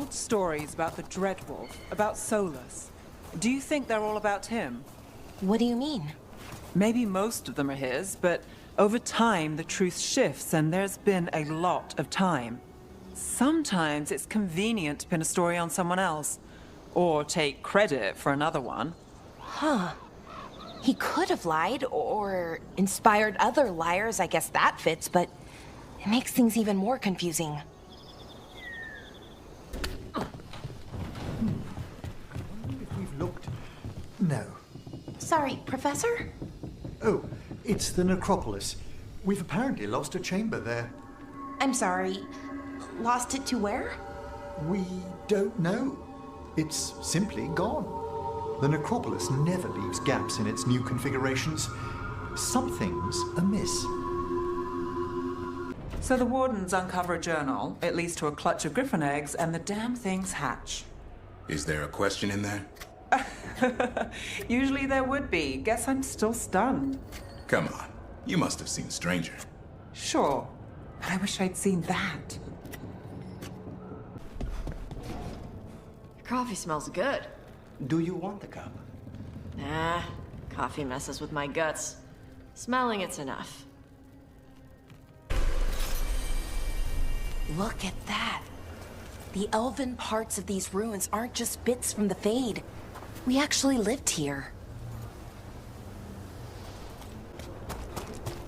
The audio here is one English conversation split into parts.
old stories about the Dreadwolf, about Solus. Do you think they're all about him? What do you mean? Maybe most of them are his, but over time the truth shifts and there's been a lot of time. Sometimes it's convenient to pin a story on someone else, or take credit for another one. Huh. He could have lied, or inspired other liars, I guess that fits, but it makes things even more confusing. I wonder if we've looked... No. Sorry, Professor? Oh, it's the necropolis. We've apparently lost a chamber there. I'm sorry. Lost it to where? We don't know. It's simply gone. The necropolis never leaves gaps in its new configurations. Something's amiss. So the wardens uncover a journal, it leads to a clutch of griffin eggs, and the damn things hatch. Is there a question in there? Usually there would be. Guess I'm still stunned. Come on. You must have seen Stranger. Sure, but I wish I'd seen that. Coffee smells good. Do you want the cup? Nah, coffee messes with my guts. Smelling it's enough. Look at that. The elven parts of these ruins aren't just bits from the Fade. We actually lived here.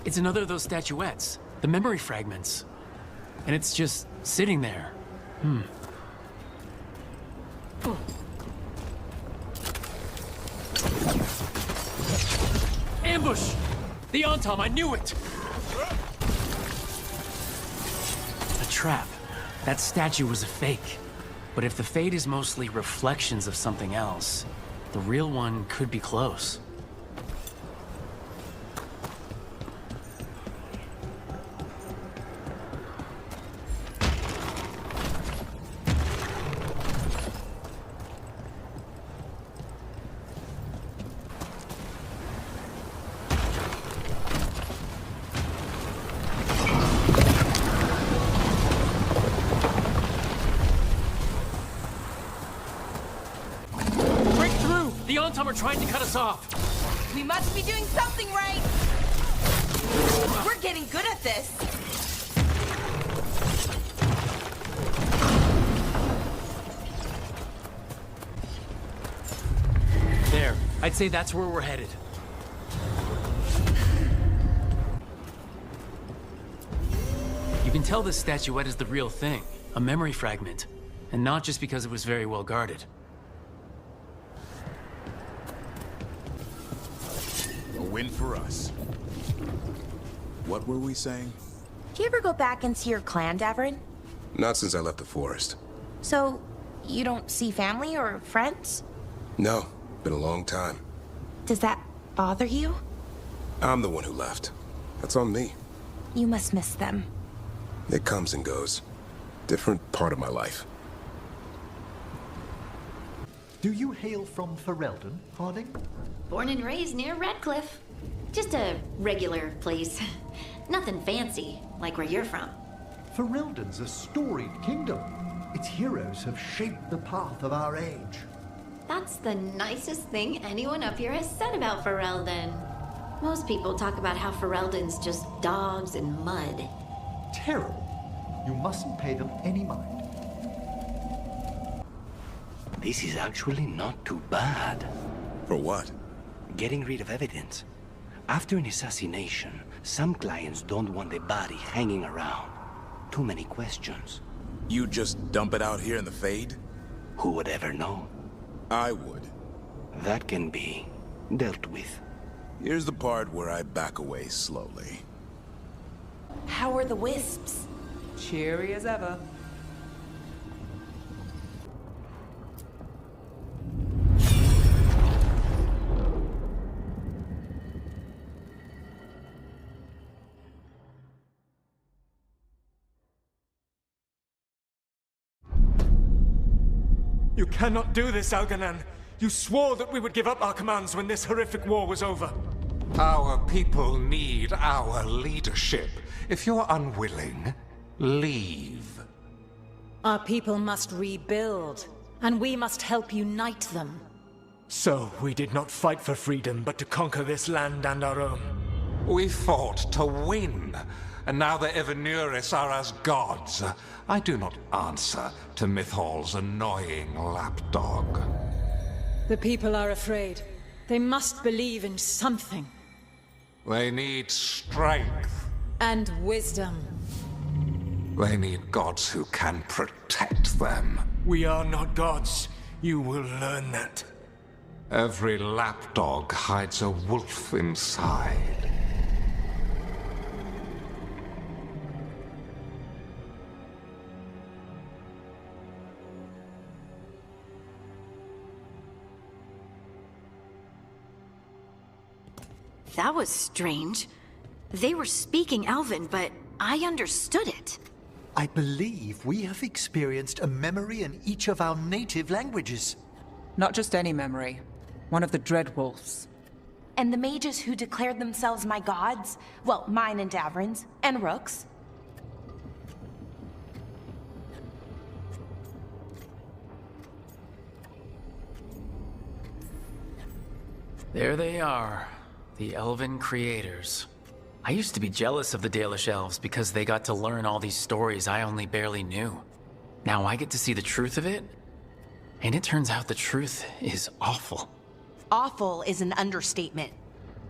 It's another of those statuettes, the memory fragments. And it's just sitting there. Ambush! The Antam, I knew it! A trap. That statue was a fake. But if the Fade is mostly reflections of something else, the real one could be close. The Antam are trying to cut us off! We must be doing something right! We're getting good at this! There. I'd say that's where we're headed. You can tell this statuette is the real thing. A memory fragment. And not just because it was very well guarded. Win for us. What were we saying? Do you ever go back and see your clan, Davrin? Not since I left the forest. So, you don't see family or friends? No, been a long time. Does that bother you? I'm the one who left. That's on me. You must miss them. It comes and goes. Different part of my life. Do you hail from Ferelden, Harding? Born and raised near Redcliffe. Just a regular place. Nothing fancy, like where you're from. Ferelden's a storied kingdom. Its heroes have shaped the path of our age. That's the nicest thing anyone up here has said about Ferelden. Most people talk about how Ferelden's just dogs and mud. Terrible. You mustn't pay them any mind. This is actually not too bad. For what? Getting rid of evidence. After an assassination, some clients don't want the body hanging around. Too many questions. You just dump it out here in the Fade? Who would ever know? I would. That can be dealt with. Here's the part where I back away slowly. How are the wisps? Cheery as ever. You cannot do this, Alganan. You swore that we would give up our commands when this horrific war was over. Our people need our leadership. If you're unwilling, leave. Our people must rebuild, and we must help unite them. So, we did not fight for freedom, but to conquer this land and our own. We fought to win, and now the Evanuris are as gods. I do not answer to Mythal's annoying lapdog. The people are afraid. They must believe in something. They need strength. And wisdom. They need gods who can protect them. We are not gods. You will learn that. Every lapdog hides a wolf inside. That was strange. They were speaking Elven, but I understood it. I believe we have experienced a memory in each of our native languages. Not just any memory. One of the Dread Wolves. And the mages who declared themselves my gods? Well, mine and Davrin's, and Rook's. There they are, the Elven creators. I used to be jealous of the Dalish elves because they got to learn all these stories I only barely knew. Now I get to see the truth of it, and it turns out the truth is awful. Awful is an understatement.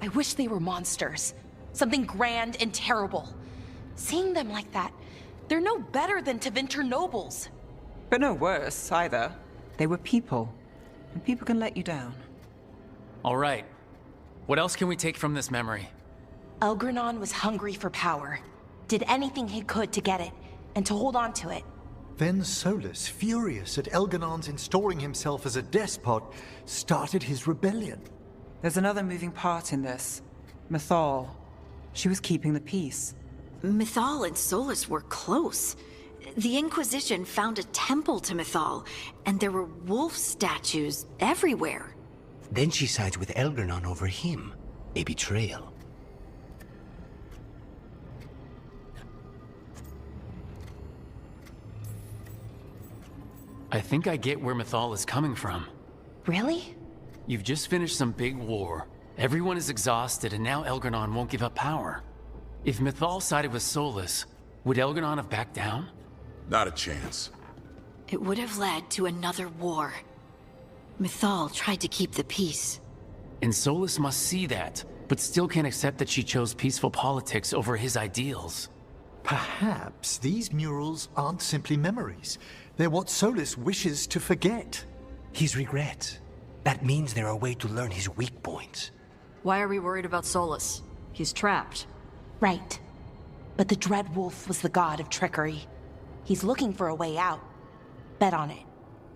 I wish they were monsters. Something grand and terrible. Seeing them like that, they're no better than Tevinter nobles. But no worse, either. They were people. And people can let you down. All right. What else can we take from this memory? Elgranon was hungry for power. Did anything he could to get it, and to hold on to it. Then Solus, furious at Elganon's installing himself as a despot, started his rebellion. There's another moving part in this. Mythal. She was keeping the peace. Mythal and Solus were close. The Inquisition found a temple to Mythal, and there were wolf statues everywhere. Then she sides with Elgranon over him. A betrayal. I think I get where Mythal is coming from. Really? You've just finished some big war. Everyone is exhausted, and now Elgranon won't give up power. If Mythal sided with Solus, would Elgranon have backed down? Not a chance. It would have led to another war. Mythal tried to keep the peace. And Solus must see that, but still can't accept that she chose peaceful politics over his ideals. Perhaps these murals aren't simply memories. They're what Solus wishes to forget. His regrets. That means they're a way to learn his weak points. Why are we worried about Solus? He's trapped. Right. But the Dread Wolf was the god of trickery. He's looking for a way out. Bet on it.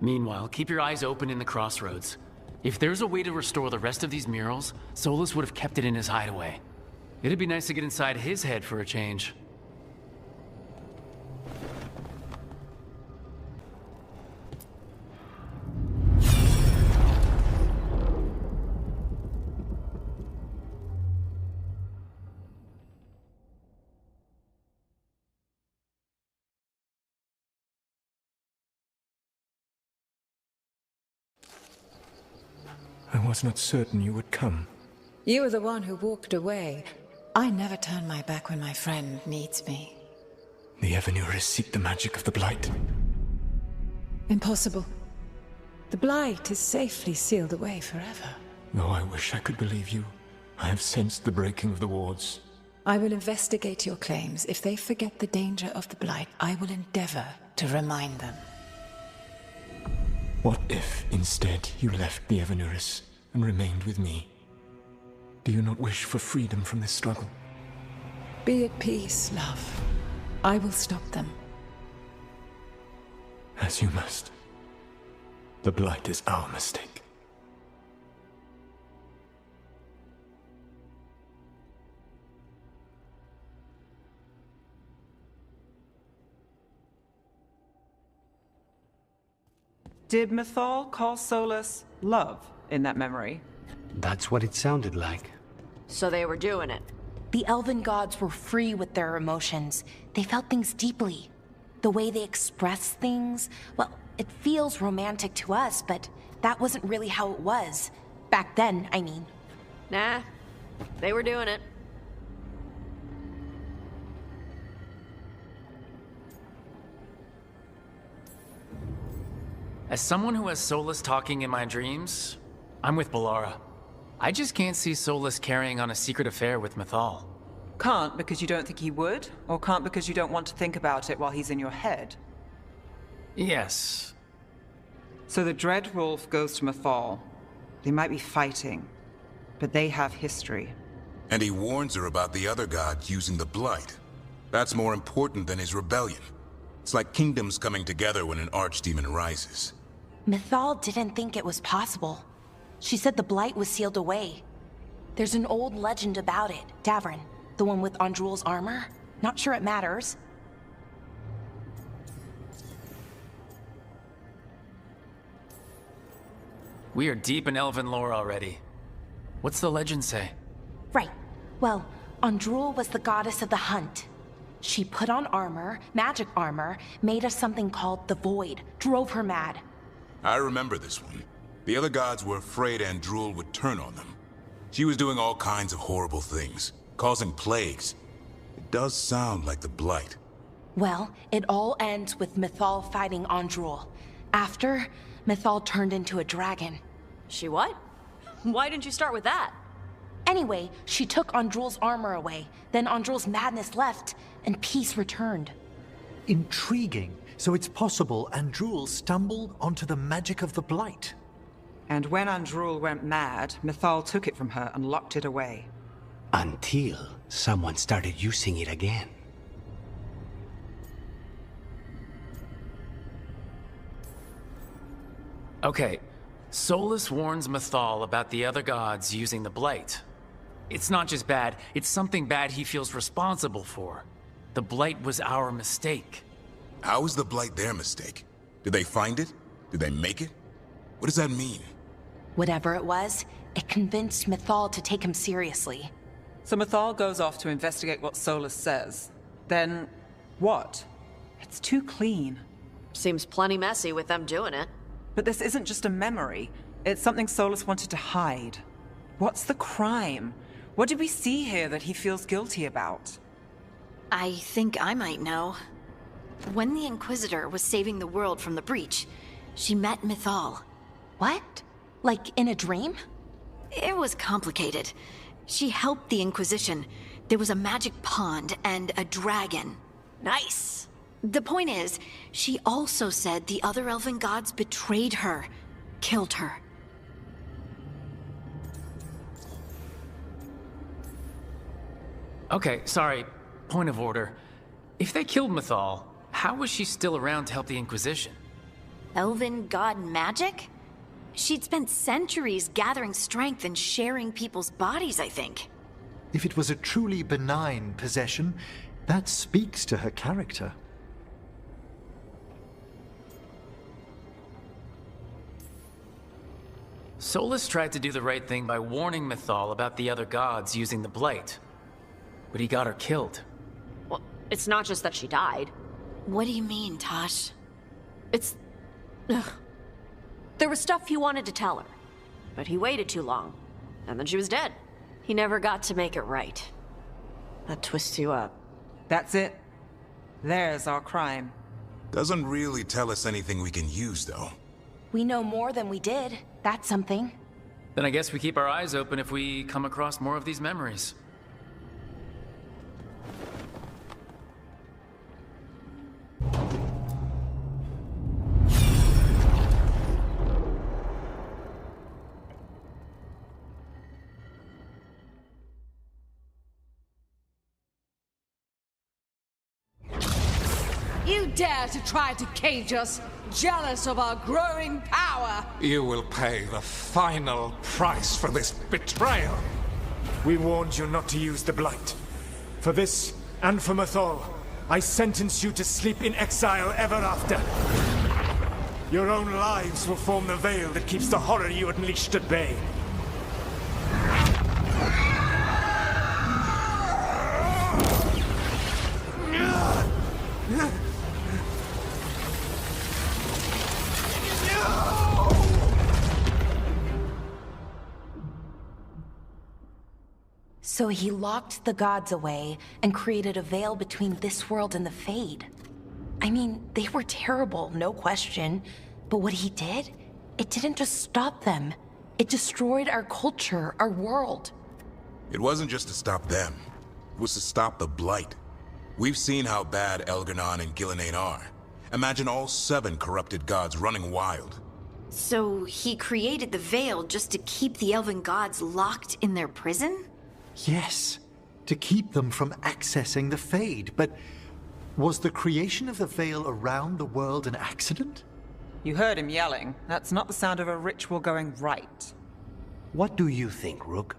Meanwhile, keep your eyes open in the crossroads. If there's a way to restore the rest of these murals, Solus would have kept it in his hideaway. It'd be nice to get inside his head for a change. I was not certain you would come. You were the one who walked away. I never turn my back when my friend needs me. The Evanuris seek the magic of the Blight. Impossible. The Blight is safely sealed away forever. Though I wish I could believe you, I have sensed the breaking of the wards. I will investigate your claims. If they forget the danger of the Blight, I will endeavor to remind them. What if, instead, you left the Evanuris and remained with me? Do you not wish for freedom from this struggle? Be at peace, love. I will stop them. As you must. The Blight is our mistake. Did Mythal call Solus love in that memory? That's what it sounded like. So they were doing it. The elven gods were free with their emotions. They felt things deeply. The way they express things, well, it feels romantic to us, but that wasn't really how it was. Back then, I mean. Nah, they were doing it. As someone who has Solus talking in my dreams, I'm with Bellara. I just can't see Solus carrying on a secret affair with Mythal. Can't because you don't think he would? Or can't because you don't want to think about it while he's in your head? Yes. So the Dread Wolf goes to Mythal. They might be fighting, but they have history. And he warns her about the other gods using the Blight. That's more important than his rebellion. It's like kingdoms coming together when an archdemon rises. Mythal didn't think it was possible. She said the Blight was sealed away. There's an old legend about it. Davrin, the one with Andrul's armor? Not sure it matters. We are deep in elven lore already. What's the legend say? Right. Well, Andrul was the goddess of the hunt. She put on armor, magic armor, made of something called the Void, drove her mad. I remember this one. The other gods were afraid Andrul would turn on them. She was doing all kinds of horrible things, causing plagues. It does sound like the Blight. Well, it all ends with Mythal fighting Andrul. After, Mythal turned into a dragon. She what? Why didn't you start with that? Anyway, she took Andrul's armor away. Then Andrul's madness left, and peace returned. Intriguing. So it's possible Andrul stumbled onto the magic of the Blight. And when Andrul went mad, Mythal took it from her and locked it away. Until someone started using it again. Okay, Solus warns Mythal about the other gods using the Blight. It's not just bad, it's something bad he feels responsible for. The Blight was our mistake. How is the Blight their mistake? Did they find it? Did they make it? What does that mean? Whatever it was, it convinced Mythal to take him seriously. So Mythal goes off to investigate what Solus says. Then, what? It's too clean. Seems plenty messy with them doing it. But this isn't just a memory. It's something Solus wanted to hide. What's the crime? What did we see here that he feels guilty about? I think I might know. When the Inquisitor was saving the world from the breach, she met Mythal. What? Like in a dream? It was complicated. She helped the Inquisition. There was a magic pond and a dragon. Nice! The point is, she also said the other elven gods betrayed her, killed her. Okay, sorry, point of order. If they killed Mythal, how was she still around to help the Inquisition? Elven god magic? She'd spent centuries gathering strength and sharing people's bodies, I think. If it was a truly benign possession, that speaks to her character. Solus tried to do the right thing by warning Mythal about the other gods using the Blight. But he got her killed. Well, it's not just that she died. What do you mean, Tosh? It's... Ugh. There was stuff he wanted to tell her, but he waited too long, and then she was dead. He never got to make it right. That twists you up. That's it. There's our crime. Doesn't really tell us anything we can use, though. We know more than we did. That's something. Then I guess we keep our eyes open if we come across more of these memories. You dare to try to cage us, jealous of our growing power! You will pay the final price for this betrayal. We warned you not to use the Blight. For this, and for Mythal, I sentence you to sleep in exile ever after. Your own lives will form the veil that keeps the horror you unleashed at bay. So he locked the gods away and created a veil between this world and the Fade. I mean, they were terrible, no question. But what he did, it didn't just stop them. It destroyed our culture, our world. It wasn't just to stop them. It was to stop the Blight. We've seen how bad Elganon and Gillenane are. Imagine all 7 corrupted gods running wild. So he created the Veil just to keep the elven gods locked in their prison? Yes, to keep them from accessing the Fade. But was the creation of the Veil around the world an accident? You heard him yelling. That's not the sound of a ritual going right. What do you think, Rook?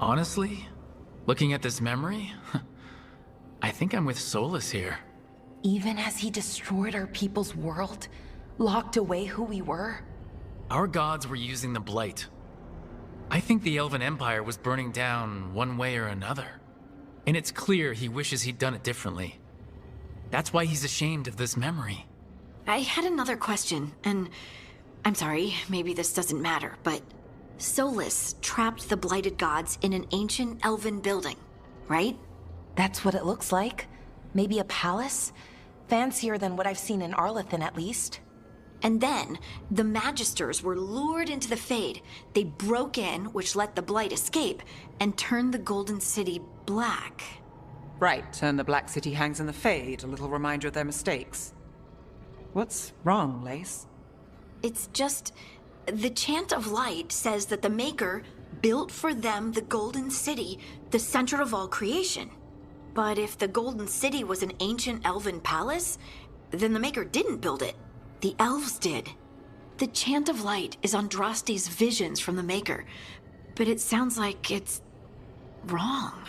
Honestly, looking at this memory, I think I'm with Solus here. Even as he destroyed our people's world, locked away who we were? Our gods were using the Blight. I think the Elven Empire was burning down one way or another. And it's clear he wishes he'd done it differently. That's why he's ashamed of this memory. I had another question, and I'm sorry, maybe this doesn't matter, but Solus trapped the blighted gods in an ancient elven building, right? That's what it looks like. Maybe a palace? Fancier than what I've seen in Arlethan, at least. And then, the Magisters were lured into the Fade. They broke in, which let the Blight escape, and turned the Golden City black. Right, and the Black City hangs in the Fade, a little reminder of their mistakes. What's wrong, Lace? It's just... the Chant of Light says that the Maker built for them the Golden City, the center of all creation. But if the Golden City was an ancient elven palace, then the Maker didn't build it. The elves did. The Chant of Light is Andraste's visions from the Maker, but it sounds like it's wrong.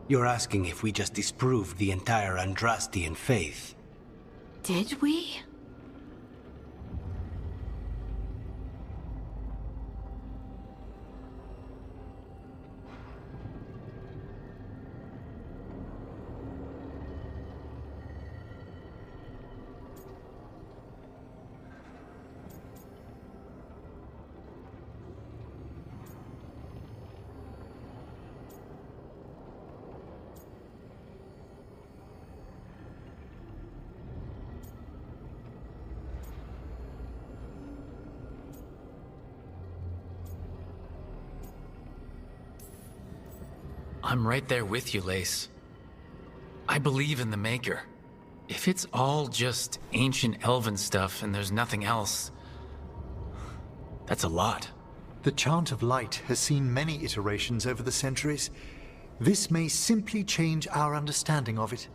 You're asking if we just disproved the entire Andrastian faith. Did we? I'm right there with you, Lace. I believe in the Maker. If it's all just ancient elven stuff and there's nothing else, that's a lot. The Chant of Light has seen many iterations over the centuries. This may simply change our understanding of it.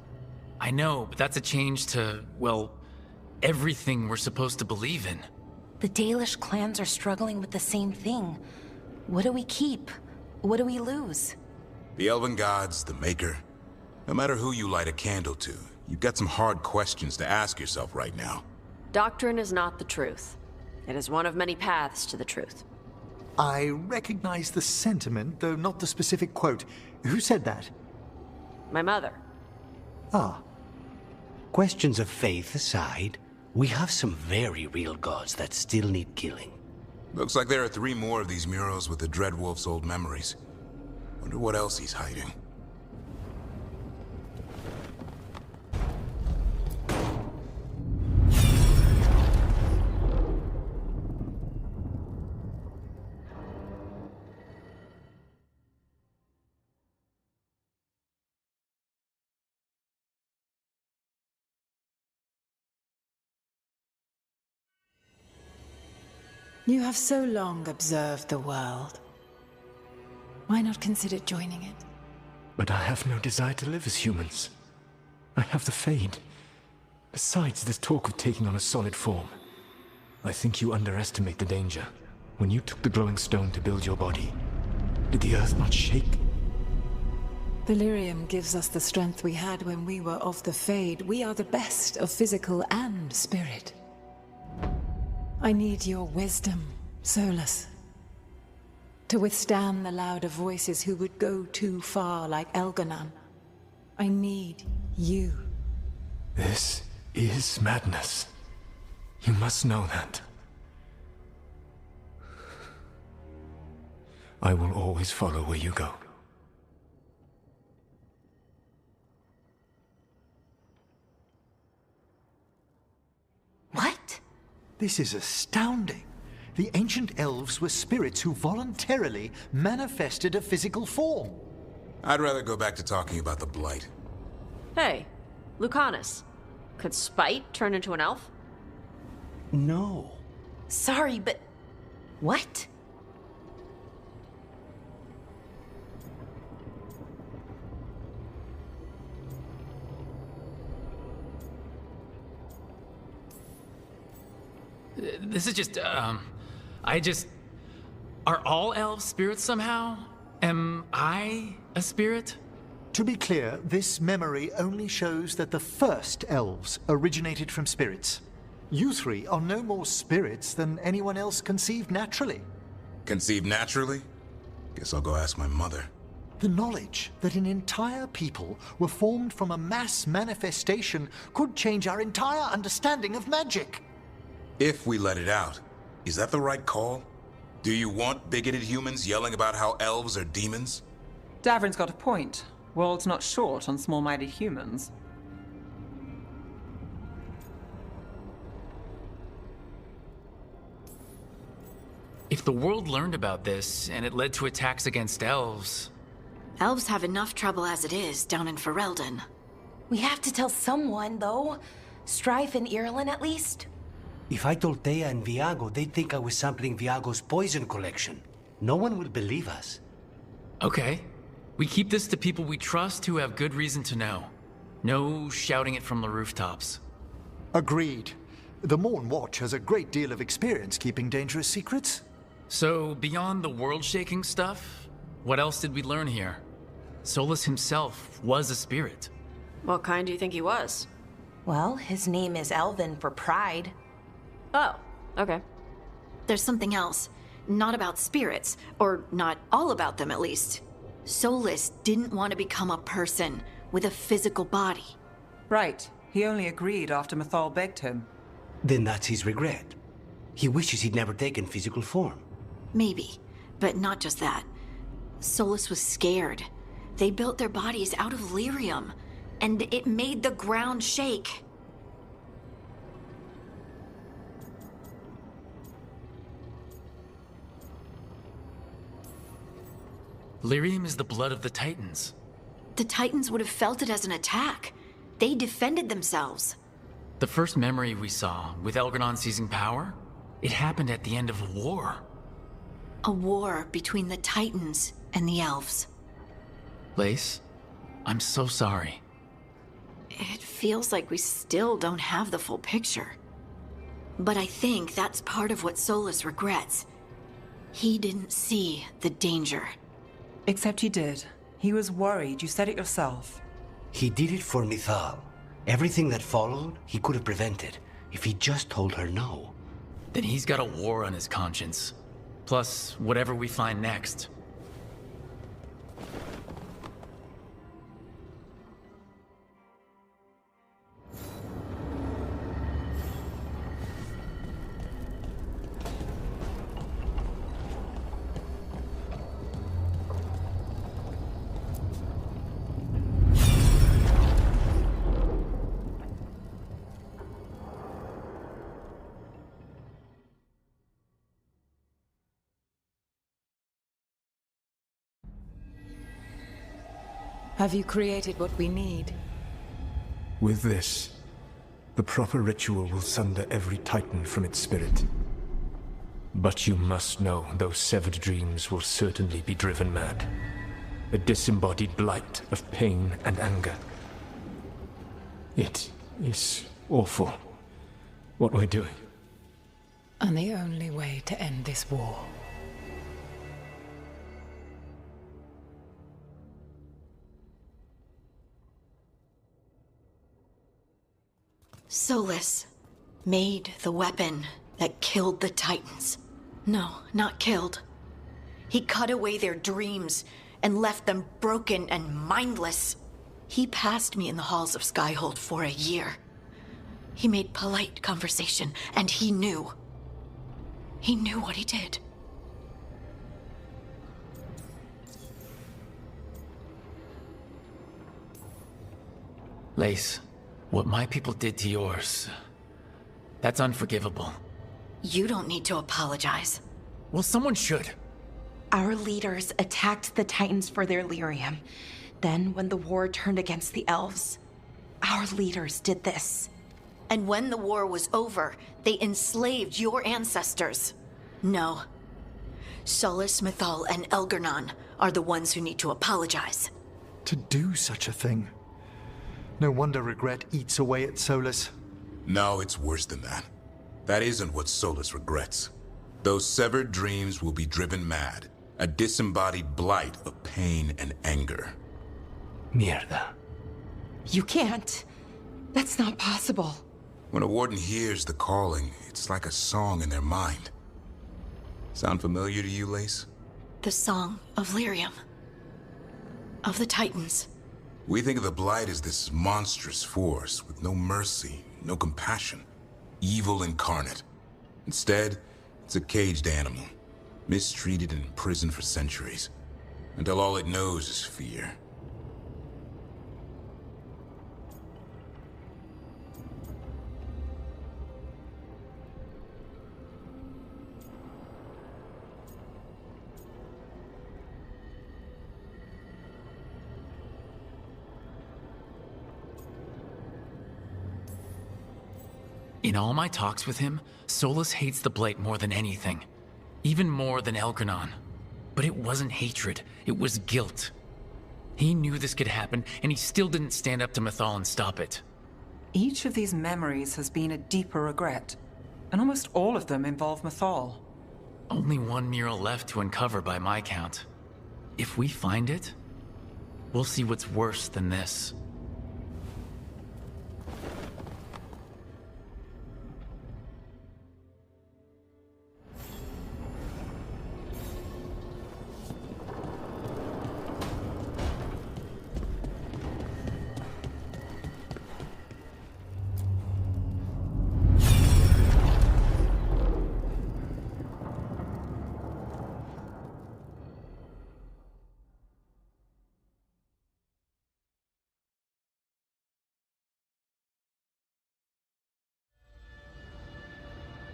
I know, but that's a change to, well, everything we're supposed to believe in. The Dalish clans are struggling with the same thing. What do we keep? What do we lose? The Elven Gods, the Maker. No matter who you light a candle to, you've got some hard questions to ask yourself right now. Doctrine is not the truth. It is one of many paths to the truth. I recognize the sentiment, though not the specific quote. Who said that? My mother. Ah. Questions of faith aside, we have some very real gods that still need killing. Looks like there are 3 more of these murals with the Dreadwolf's old memories. Wonder what else he's hiding. You have so long observed the world. Why not consider joining it? But I have no desire to live as humans. I have the Fade. Besides, this talk of taking on a solid form. I think you underestimate the danger. When you took the glowing stone to build your body, did the earth not shake? Delirium gives us the strength we had when we were of the Fade. We are the best of physical and spirit. I need your wisdom, Solus. To withstand the louder voices who would go too far like Elganon. I need you. This is madness. You must know that. I will always follow where you go. What? This is astounding. The ancient elves were spirits who voluntarily manifested a physical form. I'd rather go back to talking about the Blight. Hey, Lucanus. Could Spite turn into an elf? No. Sorry, but... what? This is just, Are all elves spirits somehow? Am I a spirit? To be clear, this memory only shows that the first elves originated from spirits. You three are no more spirits than anyone else conceived naturally. Conceived naturally? Guess I'll go ask my mother. The knowledge that an entire people were formed from a mass manifestation could change our entire understanding of magic. If we let it out, is that the right call? Do you want bigoted humans yelling about how elves are demons? Davrin's got a point. World's not short on small-minded humans. If the world learned about this, and it led to attacks against elves... Elves have enough trouble as it is down in Ferelden. We have to tell someone, though. Strife and Irulan, at least. If I told Thea and Viago, they'd think I was sampling Viago's poison collection. No one will believe us. Okay. We keep this to people we trust who have good reason to know. No shouting it from the rooftops. Agreed. The Morn Watch has a great deal of experience keeping dangerous secrets. So, beyond the world-shaking stuff, what else did we learn here? Solus himself was a spirit. What kind do you think he was? Well, his name is Elven for pride. Oh, okay. There's something else. Not about spirits, or not all about them at least. Solus didn't want to become a person with a physical body. Right. He only agreed after Mythal begged him. Then that's his regret. He wishes he'd never taken physical form. Maybe, but not just that. Solus was scared. They built their bodies out of lyrium, and it made the ground shake. Lyrium is the blood of the Titans. The Titans would have felt it as an attack. They defended themselves. The first memory we saw, with Elgranon seizing power, it happened at the end of a war. A war between the Titans and the elves. Lace, I'm so sorry. It feels like we still don't have the full picture. But I think that's part of what Solus regrets. He didn't see the danger. Except he did. He was worried. You said it yourself. He did it for Mythal. Everything that followed, he could have prevented, if he just told her no. Then he's got a war on his conscience. Plus, whatever we find next. Have you created what we need? With this, the proper ritual will sunder every Titan from its spirit. But you must know those severed dreams will certainly be driven mad. A disembodied blight of pain and anger. It is awful what we're doing. And the only way to end this war. Solus made the weapon that killed the Titans. No, not killed. He cut away their dreams and left them broken and mindless. He passed me in the halls of Skyhold for a year. He made polite conversation, and he knew. He knew what he did. Lace, what my people did to yours, that's unforgivable. You don't need to apologize. Well, someone should. Our leaders attacked the Titans for their lyrium. Then, when the war turned against the elves, our leaders did this. And when the war was over, they enslaved your ancestors. No. Solus, Mythal, and Elgar'nan are the ones who need to apologize. To do such a thing. No wonder regret eats away at Solus. No, it's worse than that. That isn't what Solus regrets. Those severed dreams will be driven mad. A disembodied blight of pain and anger. Mierda. You can't. That's not possible. When a warden hears the calling, it's like a song in their mind. Sound familiar to you, Lace? The song of lyrium. Of the Titans. We think of the Blight as this monstrous force with no mercy, no compassion. Evil incarnate. Instead, it's a caged animal. Mistreated and imprisoned for centuries. Until all it knows is fear. In all my talks with him, Solus hates the Blight more than anything. Even more than Elgar'nan. But it wasn't hatred, it was guilt. He knew this could happen, and he still didn't stand up to Mythal and stop it. Each of these memories has been a deeper regret, and almost all of them involve Mythal. Only one mural left to uncover by my count. If we find it, we'll see what's worse than this.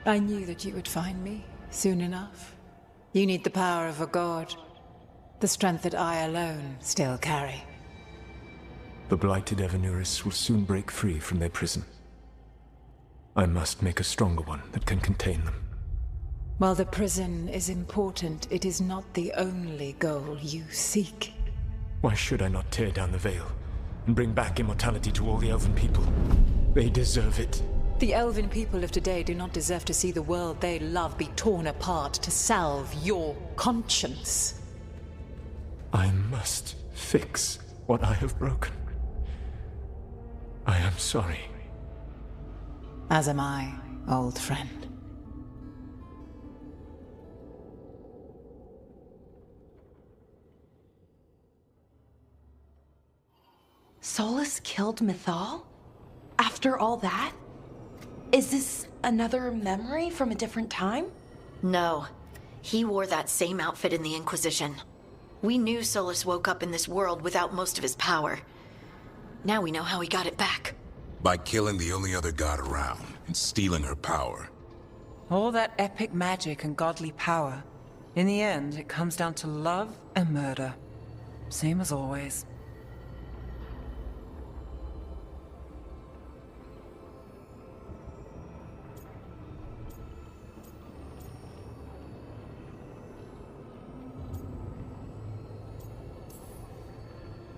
I knew that you would find me soon enough. You need the power of a god, the strength that I alone still carry. The blighted Evanuris will soon break free from their prison. I must make a stronger one that can contain them. While the prison is important, it is not the only goal you seek. Why should I not tear down the veil and bring back immortality to all the Elven people? They deserve it. The Elven people of today do not deserve to see the world they love be torn apart to salve your conscience. I must fix what I have broken. I am sorry. As am I, old friend. Solus killed Mythal? After all that? Is this another memory from a different time? No. He wore that same outfit in the Inquisition. We knew Solus woke up in this world without most of his power. Now we know how he got it back. By killing the only other god around and stealing her power. All that epic magic and godly power. In the end, it comes down to love and murder. Same as always.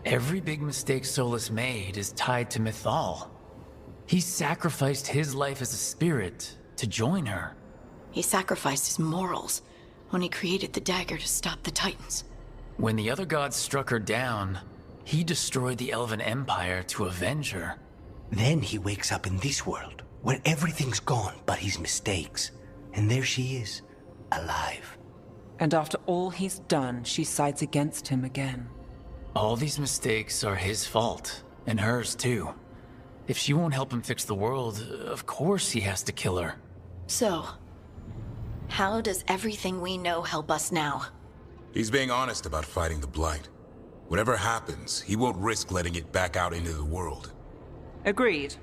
Every big mistake Solus made is tied to Mythal. He sacrificed his life as a spirit to join her. He sacrificed his morals when he created the dagger to stop the Titans. When the other gods struck her down, he destroyed the Elven Empire to avenge her. Then he wakes up in this world, where everything's gone but his mistakes. And there she is, alive. And after all he's done, she sides against him again. All these mistakes are his fault, and hers too. If she won't help him fix the world, of course he has to kill her. So, how does everything we know help us now? He's being honest about fighting the Blight. Whatever happens, he won't risk letting it back out into the world. Agreed.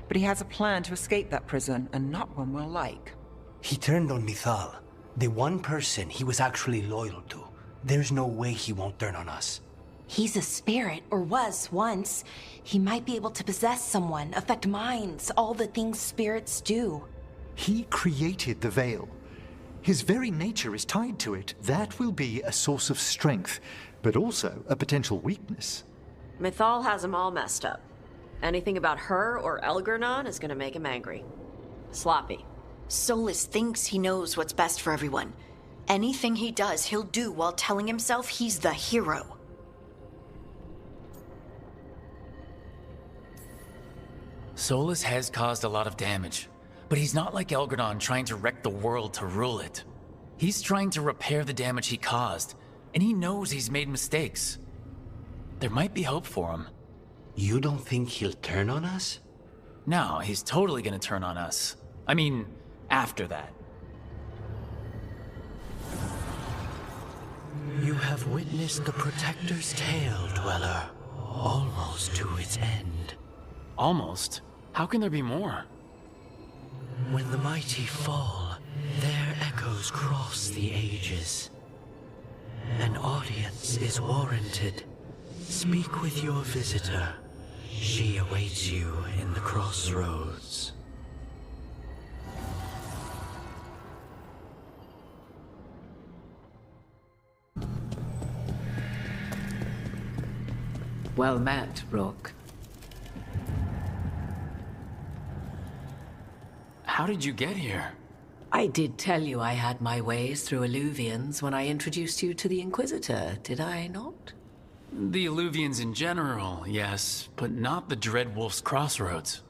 But he has a plan to escape that prison, and not one we'll like. He turned on Mythal, the one person he was actually loyal to. There's no way he won't turn on us. He's a spirit, or was once. He might be able to possess someone, affect minds, all the things spirits do. He created the Veil. His very nature is tied to it. That will be a source of strength, but also a potential weakness. Mythal has him all messed up. Anything about her or Elgernon is gonna make him angry. Sloppy. Solus thinks he knows what's best for everyone. Anything he does, he'll do while telling himself he's the hero. Solus has caused a lot of damage, but he's not like Elgernon trying to wreck the world to rule it. He's trying to repair the damage he caused, and he knows he's made mistakes. There might be hope for him. You don't think he'll turn on us? No, he's totally gonna turn on us. I mean, after that. You have witnessed the Protector's tale, Dweller, almost to its end. Almost? How can there be more? When the mighty fall, their echoes cross the ages. An audience is warranted. Speak with your visitor. She awaits you in the crossroads. Well met, Rook. How did you get here? I did tell you I had my ways through Illuvians when I introduced you to the Inquisitor, did I not? The Illuvians in general, yes, but not the Dreadwolf's Crossroads.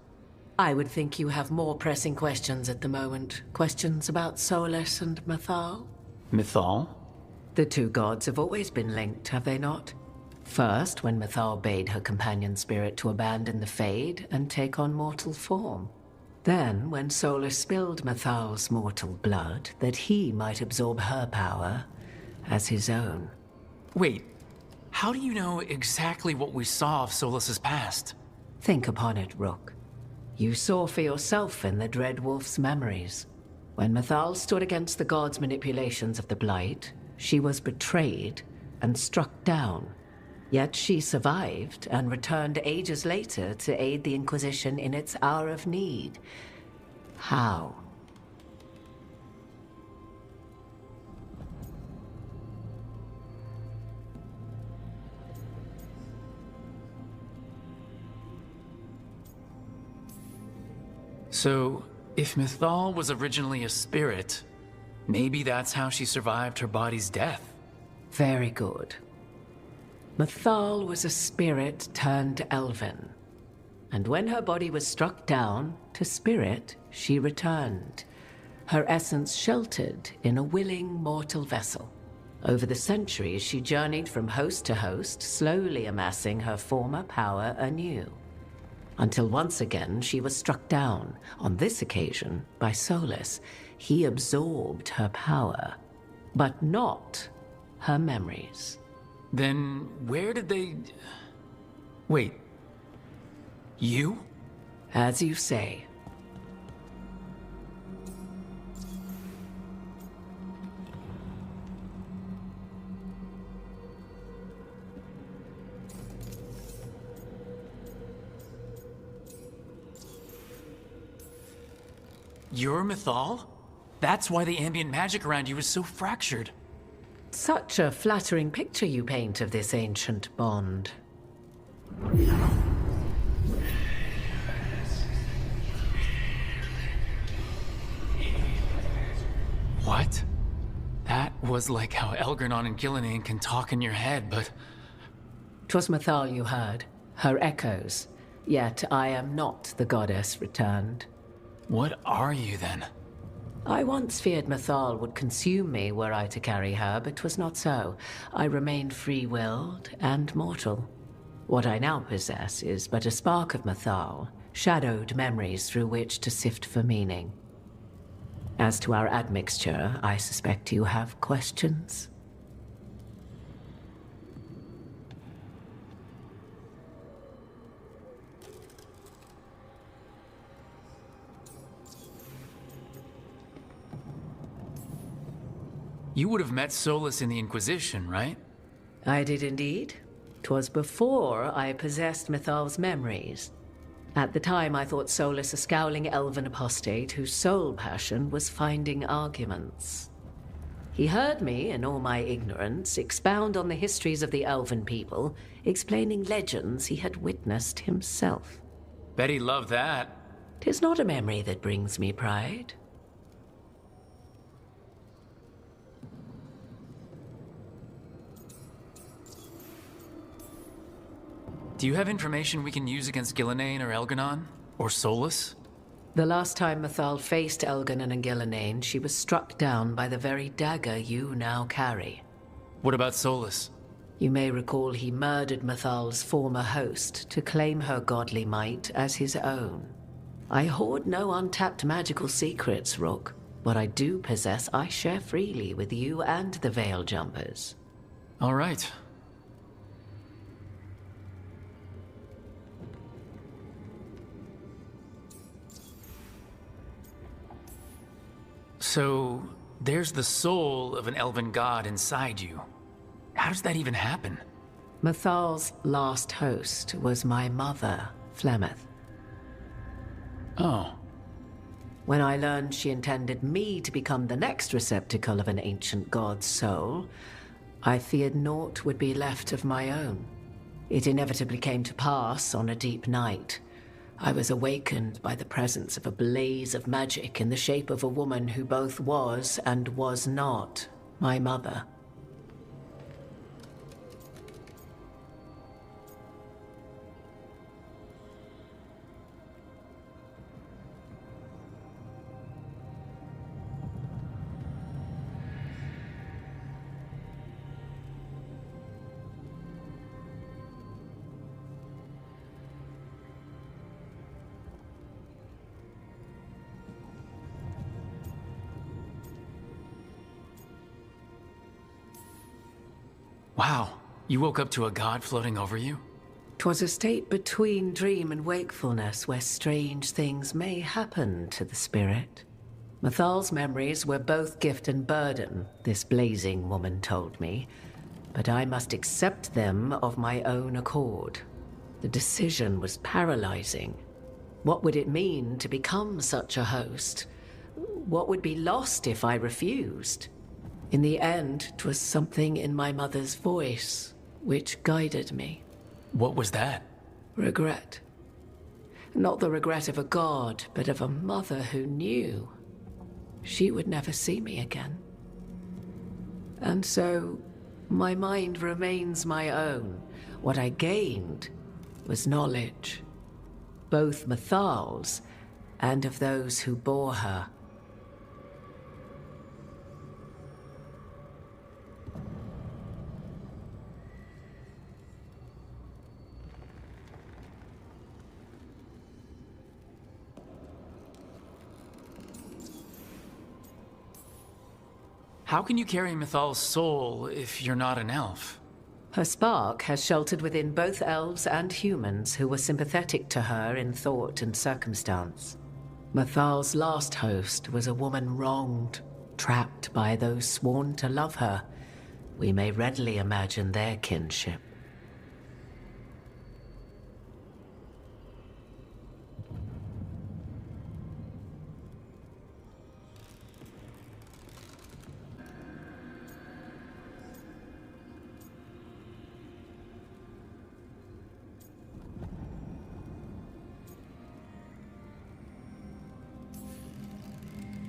I would think you have more pressing questions at the moment. Questions about Solus and Mythal? Mythal? The two gods have always been linked, have they not? First, when Mythal bade her companion spirit to abandon the Fade and take on mortal form. Then, when Solus spilled Mythal's mortal blood, that he might absorb her power as his own. Wait, how do you know exactly what we saw of Solus's past? Think upon it, Rook. You saw for yourself in the Dreadwolf's memories. When Mythal stood against the gods' manipulations of the Blight, she was betrayed and struck down. Yet she survived and returned ages later to aid the Inquisition in its hour of need. How? So, if Mythal was originally a spirit, maybe that's how she survived her body's death. Very good. Mythal was a spirit turned elven. And when her body was struck down, to spirit, she returned. Her essence sheltered in a willing mortal vessel. Over the centuries, she journeyed from host to host, slowly amassing her former power anew. Until once again, she was struck down, on this occasion, by Solus. He absorbed her power, but not her memories. Then where did they... Wait. You? As you say. You're Mythal? That's why the ambient magic around you is so fractured. Such a flattering picture you paint of this ancient bond. What? That was like how Elgernon and Gillinan can talk in your head, but... 'Twas Mythal you heard, her echoes. Yet I am not the goddess returned. What are you then? I once feared Mythal would consume me were I to carry her, but 'twas not so. I remained free-willed and mortal. What I now possess is but a spark of Mythal, shadowed memories through which to sift for meaning. As to our admixture, I suspect you have questions. You would have met Solus in the Inquisition, right? I did indeed. 'Twas before I possessed Mythal's memories. At the time, I thought Solus a scowling elven apostate whose sole passion was finding arguments. He heard me, in all my ignorance, expound on the histories of the elven people, explaining legends he had witnessed himself. Bet he loved that. 'Tis not a memory that brings me pride. Do you have information we can use against Gillenane or Elganon? Or Solus? The last time Mythal faced Elganon and Gillenane, she was struck down by the very dagger you now carry. What about Solus? You may recall he murdered Mythal's former host to claim her godly might as his own. I hoard no untapped magical secrets, Rook. What I do possess, I share freely with you and the Veil Jumpers. All right. So, there's the soul of an elven god inside you. How does that even happen? Mythal's last host was my mother, Flemeth. Oh. When I learned she intended me to become the next receptacle of an ancient god's soul, I feared naught would be left of my own. It inevitably came to pass on a deep night. I was awakened by the presence of a blaze of magic in the shape of a woman who both was and was not my mother. Wow, you woke up to a god floating over you? 'Twas a state between dream and wakefulness where strange things may happen to the spirit. Mythal's memories were both gift and burden, this blazing woman told me, but I must accept them of my own accord. The decision was paralyzing. What would it mean to become such a host? What would be lost if I refused? In the end, 'twas something in my mother's voice which guided me. What was that? Regret. Not the regret of a god, but of a mother who knew she would never see me again. And so, my mind remains my own. What I gained was knowledge, both Mythal's and of those who bore her. How can you carry Mythal's soul if you're not an elf? Her spark has sheltered within both elves and humans who were sympathetic to her in thought and circumstance. Mythal's last host was a woman wronged, trapped by those sworn to love her. We may readily imagine their kinship.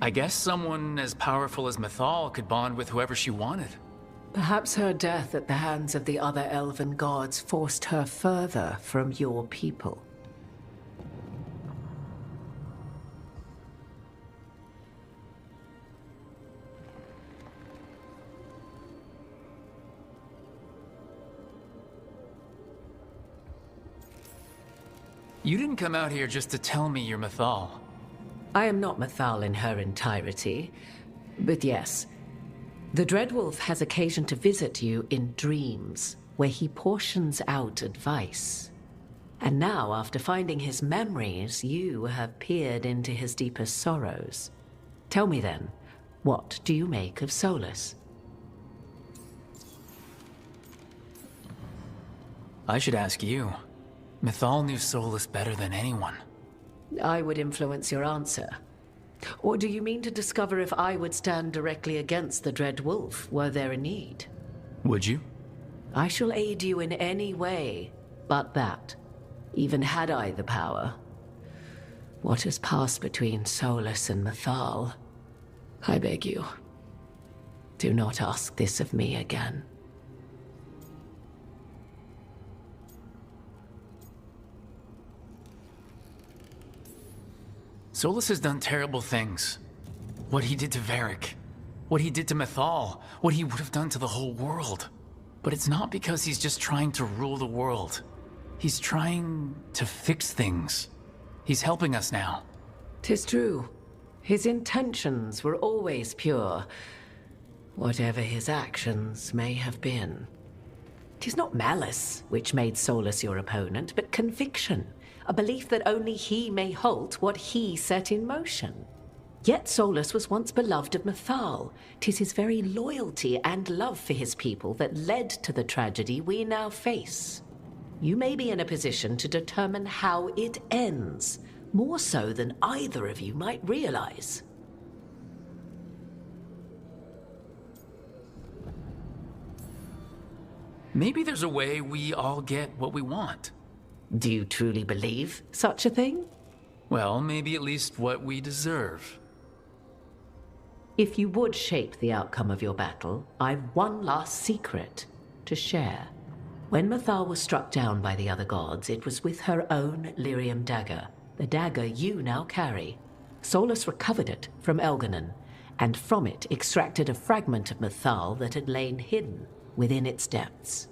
I guess someone as powerful as Mythal could bond with whoever she wanted. Perhaps her death at the hands of the other elven gods forced her further from your people. You didn't come out here just to tell me you're Mythal. I am not Mythal in her entirety, but yes. The Dreadwolf has occasion to visit you in dreams, where he portions out advice. And now, after finding his memories, you have peered into his deepest sorrows. Tell me then, what do you make of Solus? I should ask you. Mythal knew Solus better than anyone. I would influence your answer. Or do you mean to discover if I would stand directly against the Dread Wolf were there a need? Would you? I shall aid you in any way but that, even had I the power. What has passed between Solus and Mythal? I beg you, do not ask this of me again. Solus has done terrible things. What he did to Varric, what he did to Mythal, what he would have done to the whole world. But it's not because he's just trying to rule the world. He's trying to fix things. He's helping us now. 'Tis true. His intentions were always pure, whatever his actions may have been. 'Tis not malice which made Solus your opponent, but conviction. A belief that only he may halt what he set in motion. Yet Solus was once beloved of Mythal. 'Tis his very loyalty and love for his people that led to the tragedy we now face. You may be in a position to determine how it ends, more so than either of you might realize. Maybe there's a way we all get what we want. Do you truly believe such a thing? Well, maybe at least what we deserve. If you would shape the outcome of your battle, I've one last secret to share. When Mythal was struck down by the other gods, it was with her own lyrium dagger, the dagger you now carry. Solus recovered it from Elganon, and from it extracted a fragment of Mythal that had lain hidden within its depths.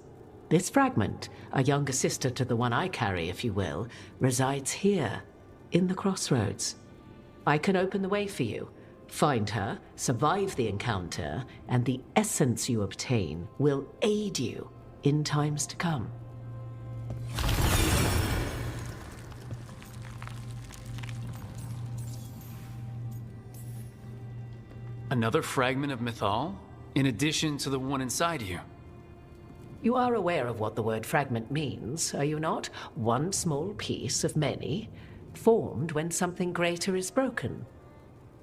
This fragment, a younger sister to the one I carry, if you will, resides here, in the crossroads. I can open the way for you. Find her, survive the encounter, and the essence you obtain will aid you in times to come. Another fragment of Mythal? In addition to the one inside you? You are aware of what the word fragment means, are you not? One small piece of many, formed when something greater is broken.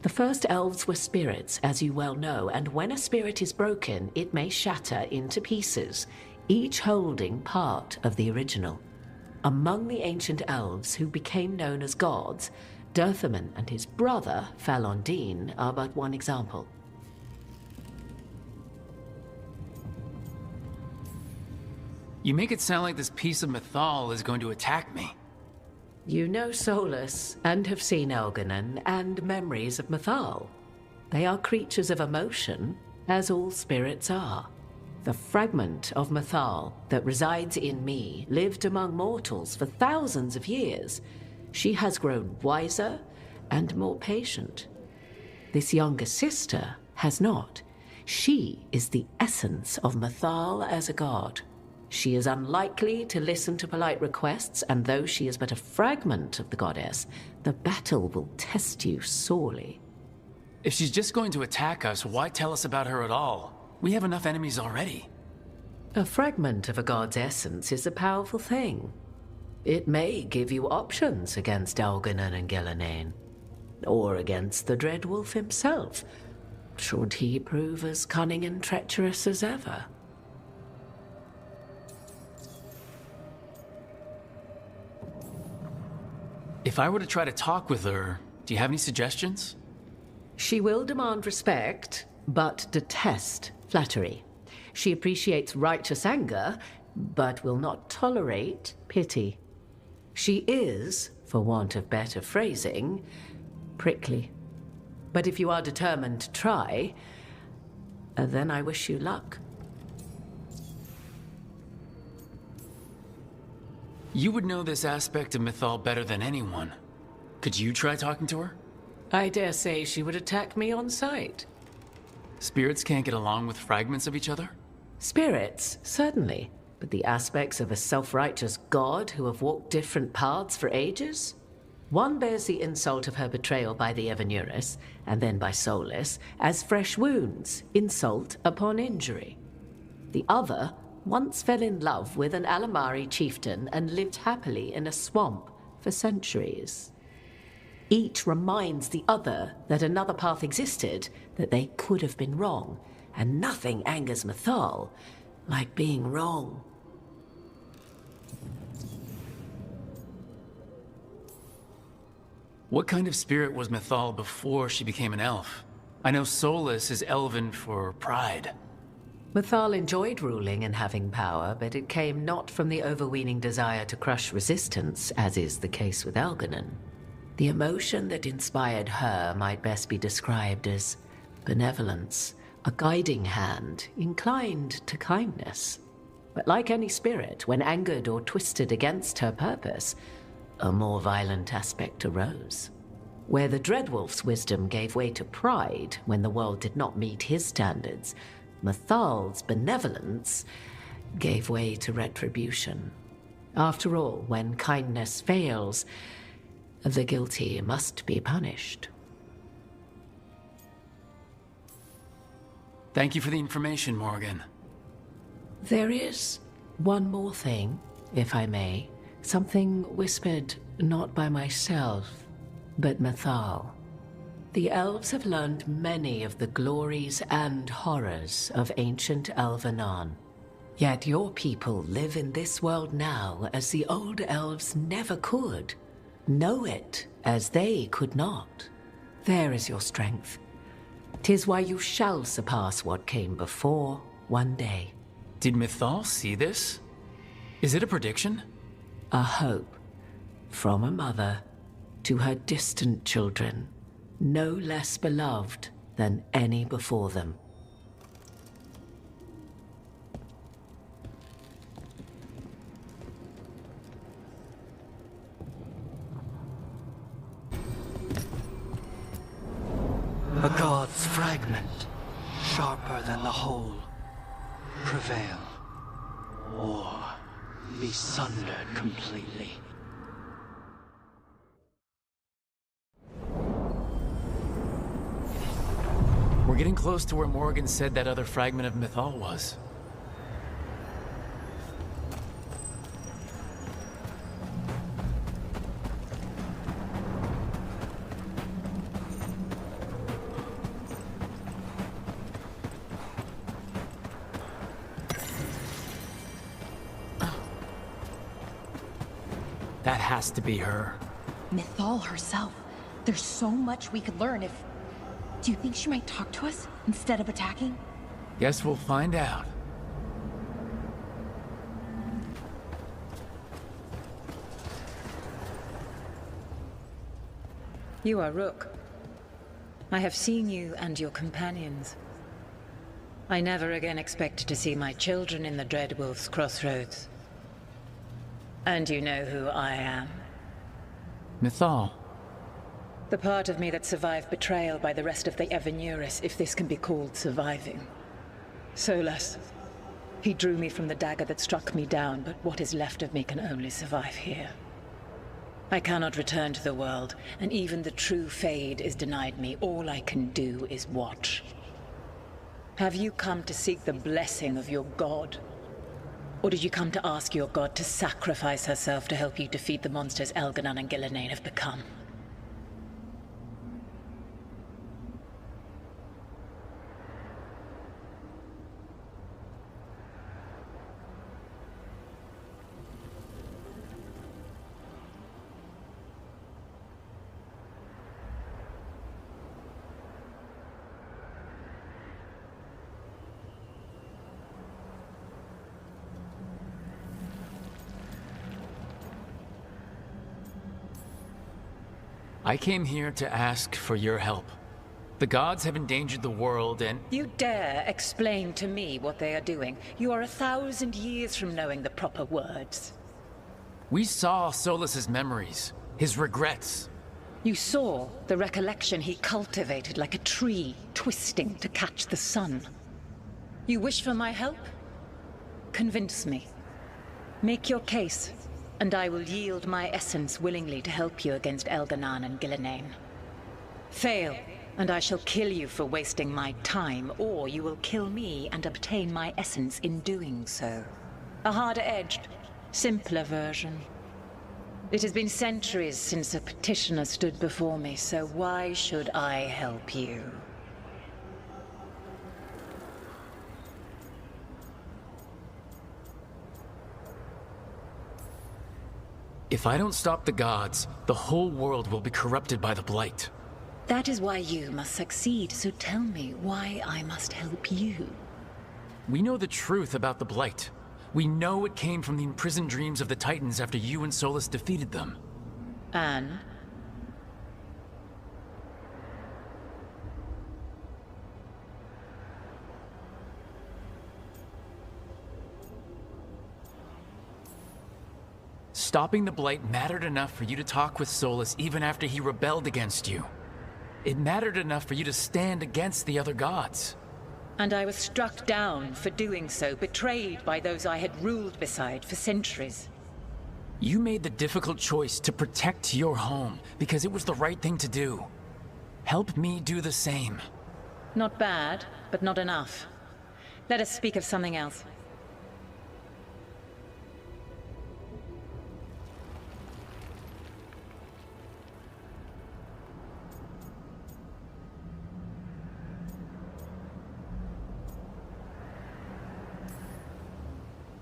The first elves were spirits, as you well know, and when a spirit is broken, it may shatter into pieces, each holding part of the original. Among the ancient elves who became known as gods, Dirthaman and his brother, Falondine, are but one example. You make it sound like this piece of Mythal is going to attack me. You know Solus, and have seen Elganon, and memories of Mythal. They are creatures of emotion, as all spirits are. The fragment of Mythal that resides in me lived among mortals for thousands of years. She has grown wiser and more patient. This younger sister has not. She is the essence of Mythal as a god. She is unlikely to listen to polite requests, and though she is but a fragment of the goddess, the battle will test you sorely. If she's just going to attack us, why tell us about her at all? We have enough enemies already. A fragment of a god's essence is a powerful thing. It may give you options against Elganon and Gillenane, or against the Dreadwolf himself, should he prove as cunning and treacherous as ever. If I were to try to talk with her, do you have any suggestions? She will demand respect, but detest flattery. She appreciates righteous anger, but will not tolerate pity. She is, for want of better phrasing, prickly. But if you are determined to try, then I wish you luck. You would know this aspect of Mythal better than anyone. Could you try talking to her? I dare say she would attack me on sight. Spirits can't get along with fragments of each other? Spirits, certainly. But the aspects of a self-righteous god who have walked different paths for ages? One bears the insult of her betrayal by the Evanuris, and then by Solus, as fresh wounds, insult upon injury. The other once fell in love with an Alamari chieftain and lived happily in a swamp for centuries. Each reminds the other that another path existed, that they could have been wrong, and nothing angers Mythal like being wrong. What kind of spirit was Mythal before she became an elf? I know Solus is elven for pride. Mythal enjoyed ruling and having power, but it came not from the overweening desire to crush resistance, as is the case with Elganon. The emotion that inspired her might best be described as benevolence, a guiding hand, inclined to kindness. But like any spirit, when angered or twisted against her purpose, a more violent aspect arose. Where the Dreadwolf's wisdom gave way to pride when the world did not meet his standards, Mythal's benevolence gave way to retribution. After all, when kindness fails, the guilty must be punished. Thank you for the information, Morgan. There is one more thing, if I may. Something whispered not by myself, but Mythal. The elves have learned many of the glories and horrors of ancient Elvenon. Yet your people live in this world now as the old elves never could. Know it as they could not. There is your strength. 'Tis why you shall surpass what came before one day. Did Mythal see this? Is it a prediction? A hope from a mother to her distant children, no less beloved than any before them. A god's fragment, sharper than the whole, prevail, or be sundered completely. We're getting close to where Morgan said that other fragment of Mythal was. That has to be her. Mythal herself. There's so much we could learn if... Do you think she might talk to us instead of attacking? Guess we'll find out. You are Rook. I have seen you and your companions. I never again expected to see my children in the Dreadwolf's crossroads. And you know who I am. Mythal. The part of me that survived betrayal by the rest of the Evanuris, if this can be called surviving. Solus. He drew me from the dagger that struck me down, but what is left of me can only survive here. I cannot return to the world, and even the true Fade is denied me. All I can do is watch. Have you come to seek the blessing of your god? Or did you come to ask your god to sacrifice herself to help you defeat the monsters Elganon and Gillenane have become? I came here to ask for your help. The gods have endangered the world and... You dare explain to me what they are doing? You are 1,000 years from knowing the proper words. We saw Solas's memories, his regrets. You saw the recollection he cultivated like a tree, twisting to catch the sun. You wish for my help? Convince me. Make your case, and I will yield my essence willingly to help you against Elganon and Gillenane. Fail, and I shall kill you for wasting my time, or you will kill me and obtain my essence in doing so. A harder-edged, simpler version. It has been centuries since a petitioner stood before me, so why should I help you? If I don't stop the gods, the whole world will be corrupted by the Blight. That is why you must succeed, so tell me why I must help you. We know the truth about the Blight. We know it came from the imprisoned dreams of the Titans after you and Solas defeated them. And? Stopping the Blight mattered enough for you to talk with Solas even after he rebelled against you. It mattered enough for you to stand against the other gods. And I was struck down for doing so, betrayed by those I had ruled beside for centuries. You made the difficult choice to protect your home because it was the right thing to do. Help me do the same. Not bad, but not enough. Let us speak of something else.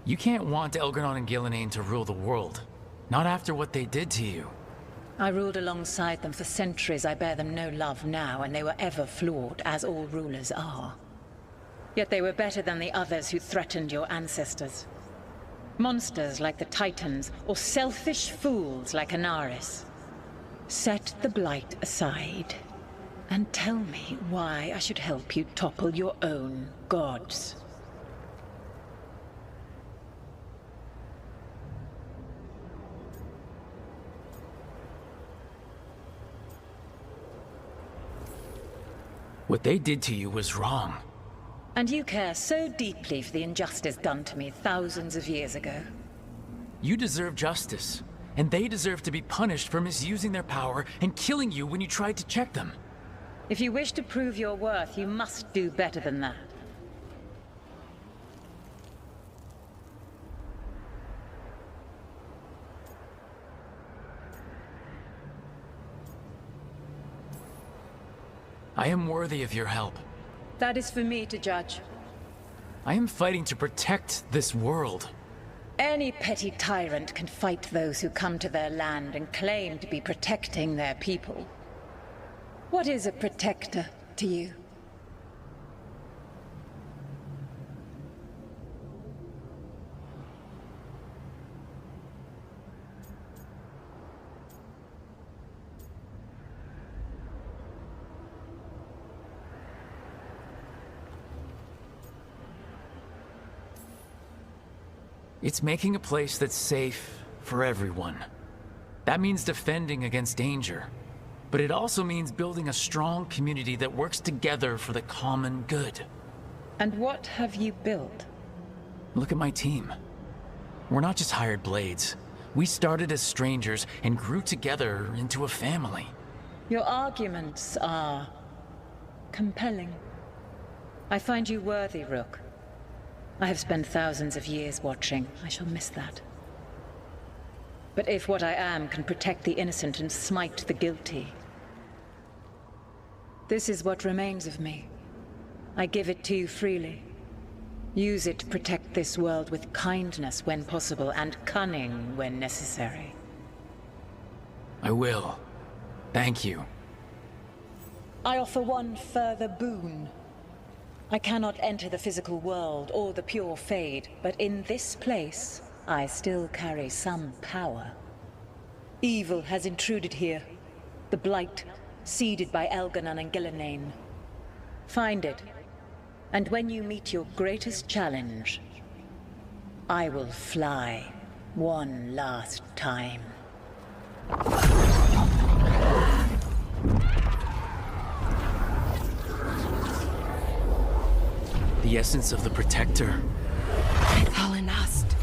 You can't want Elganon and Gillenane to rule the world. Not after what they did to you. I ruled alongside them for centuries. I bear them no love now, and they were ever flawed, as all rulers are. Yet they were better than the others who threatened your ancestors. Monsters like the Titans, or selfish fools like Anaris. Set the Blight aside, and tell me why I should help you topple your own gods. What they did to you was wrong. And you care so deeply for the injustice done to me thousands of years ago. You deserve justice, and they deserve to be punished for misusing their power and killing you when you tried to check them. If you wish to prove your worth, you must do better than that. I am worthy of your help. That is for me to judge. I am fighting to protect this world. Any petty tyrant can fight those who come to their land and claim to be protecting their people. What is a protector to you? It's making a place that's safe for everyone. That means defending against danger. But it also means building a strong community that works together for the common good. And what have you built? Look at my team. We're not just hired blades. We started as strangers and grew together into a family. Your arguments are compelling. I find you worthy, Rook. I have spent thousands of years watching. I shall miss that. But if what I am can protect the innocent and smite the guilty, this is what remains of me. I give it to you freely. Use it to protect this world with kindness when possible and cunning when necessary. I will. Thank you. I offer one further boon. I cannot enter the physical world or the pure Fade, but in this place, I still carry some power. Evil has intruded here. The Blight, seeded by Elganon and Gillenane. Find it, and when you meet your greatest challenge, I will fly One last time. The essence of the Protector. Alanast.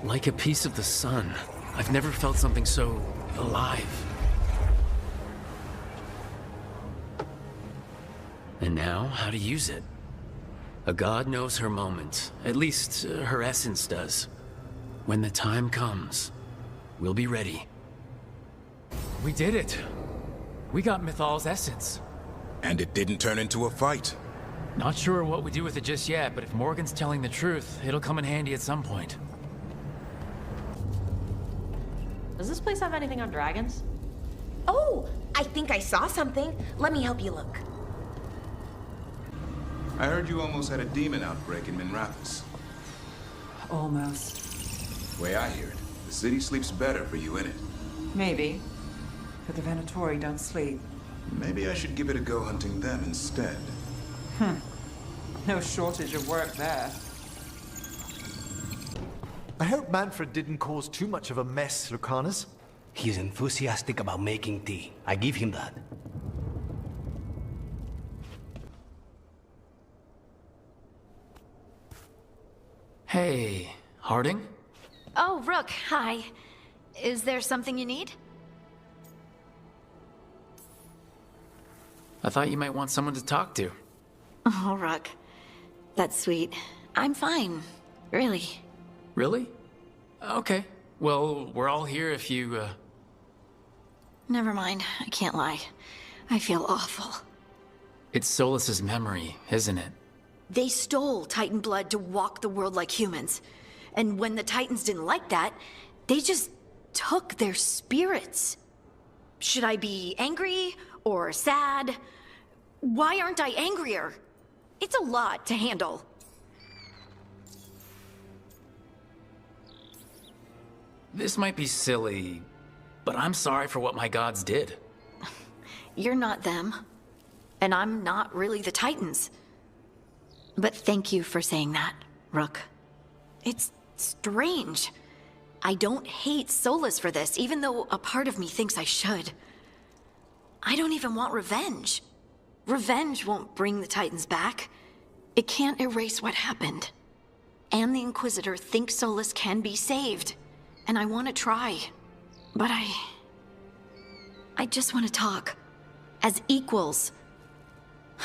Like a piece of the sun. I've never felt something so alive. And now, how to use it. A god knows her moment. At least, her essence does. When the time comes, we'll be ready. We did it. We got Mythal's essence. And it didn't turn into a fight. Not sure what we do with it just yet, but if Morgan's telling the truth, it'll come in handy at some point. Does this place have anything on dragons? Oh, I think I saw something. Let me help you look. I heard you almost had a demon outbreak in Minrathous. Almost. Way I hear it, the city sleeps better for you in it. Maybe. But the Venatori don't sleep. Maybe I should give it a go hunting them instead. No shortage of work there. I hope Manfred didn't cause too much of a mess, Lucanus. He's enthusiastic about making tea. I give him that. Hey, Harding? Oh, Rook, hi. Is there something you need? I thought you might want someone to talk to. Oh, Rook. That's sweet. I'm fine. Really. Really? Okay. Well, we're all here if you, Never mind. I can't lie. I feel awful. It's Solas's memory, isn't it? They stole Titan blood to walk the world like humans. And when the Titans didn't like that, they just took their spirits. Should I be angry or sad? Why aren't I angrier? It's a lot to handle. This might be silly, but I'm sorry for what my gods did. You're not them. And I'm not really the Titans. But thank you for saying that, Rook. It's strange. I don't hate Solas for this, even though a part of me thinks I should. I don't even want revenge. Revenge won't bring the Titans back. It can't erase what happened. And the Inquisitor thinks Solas can be saved. And I want to try. But I just want to talk. As equals.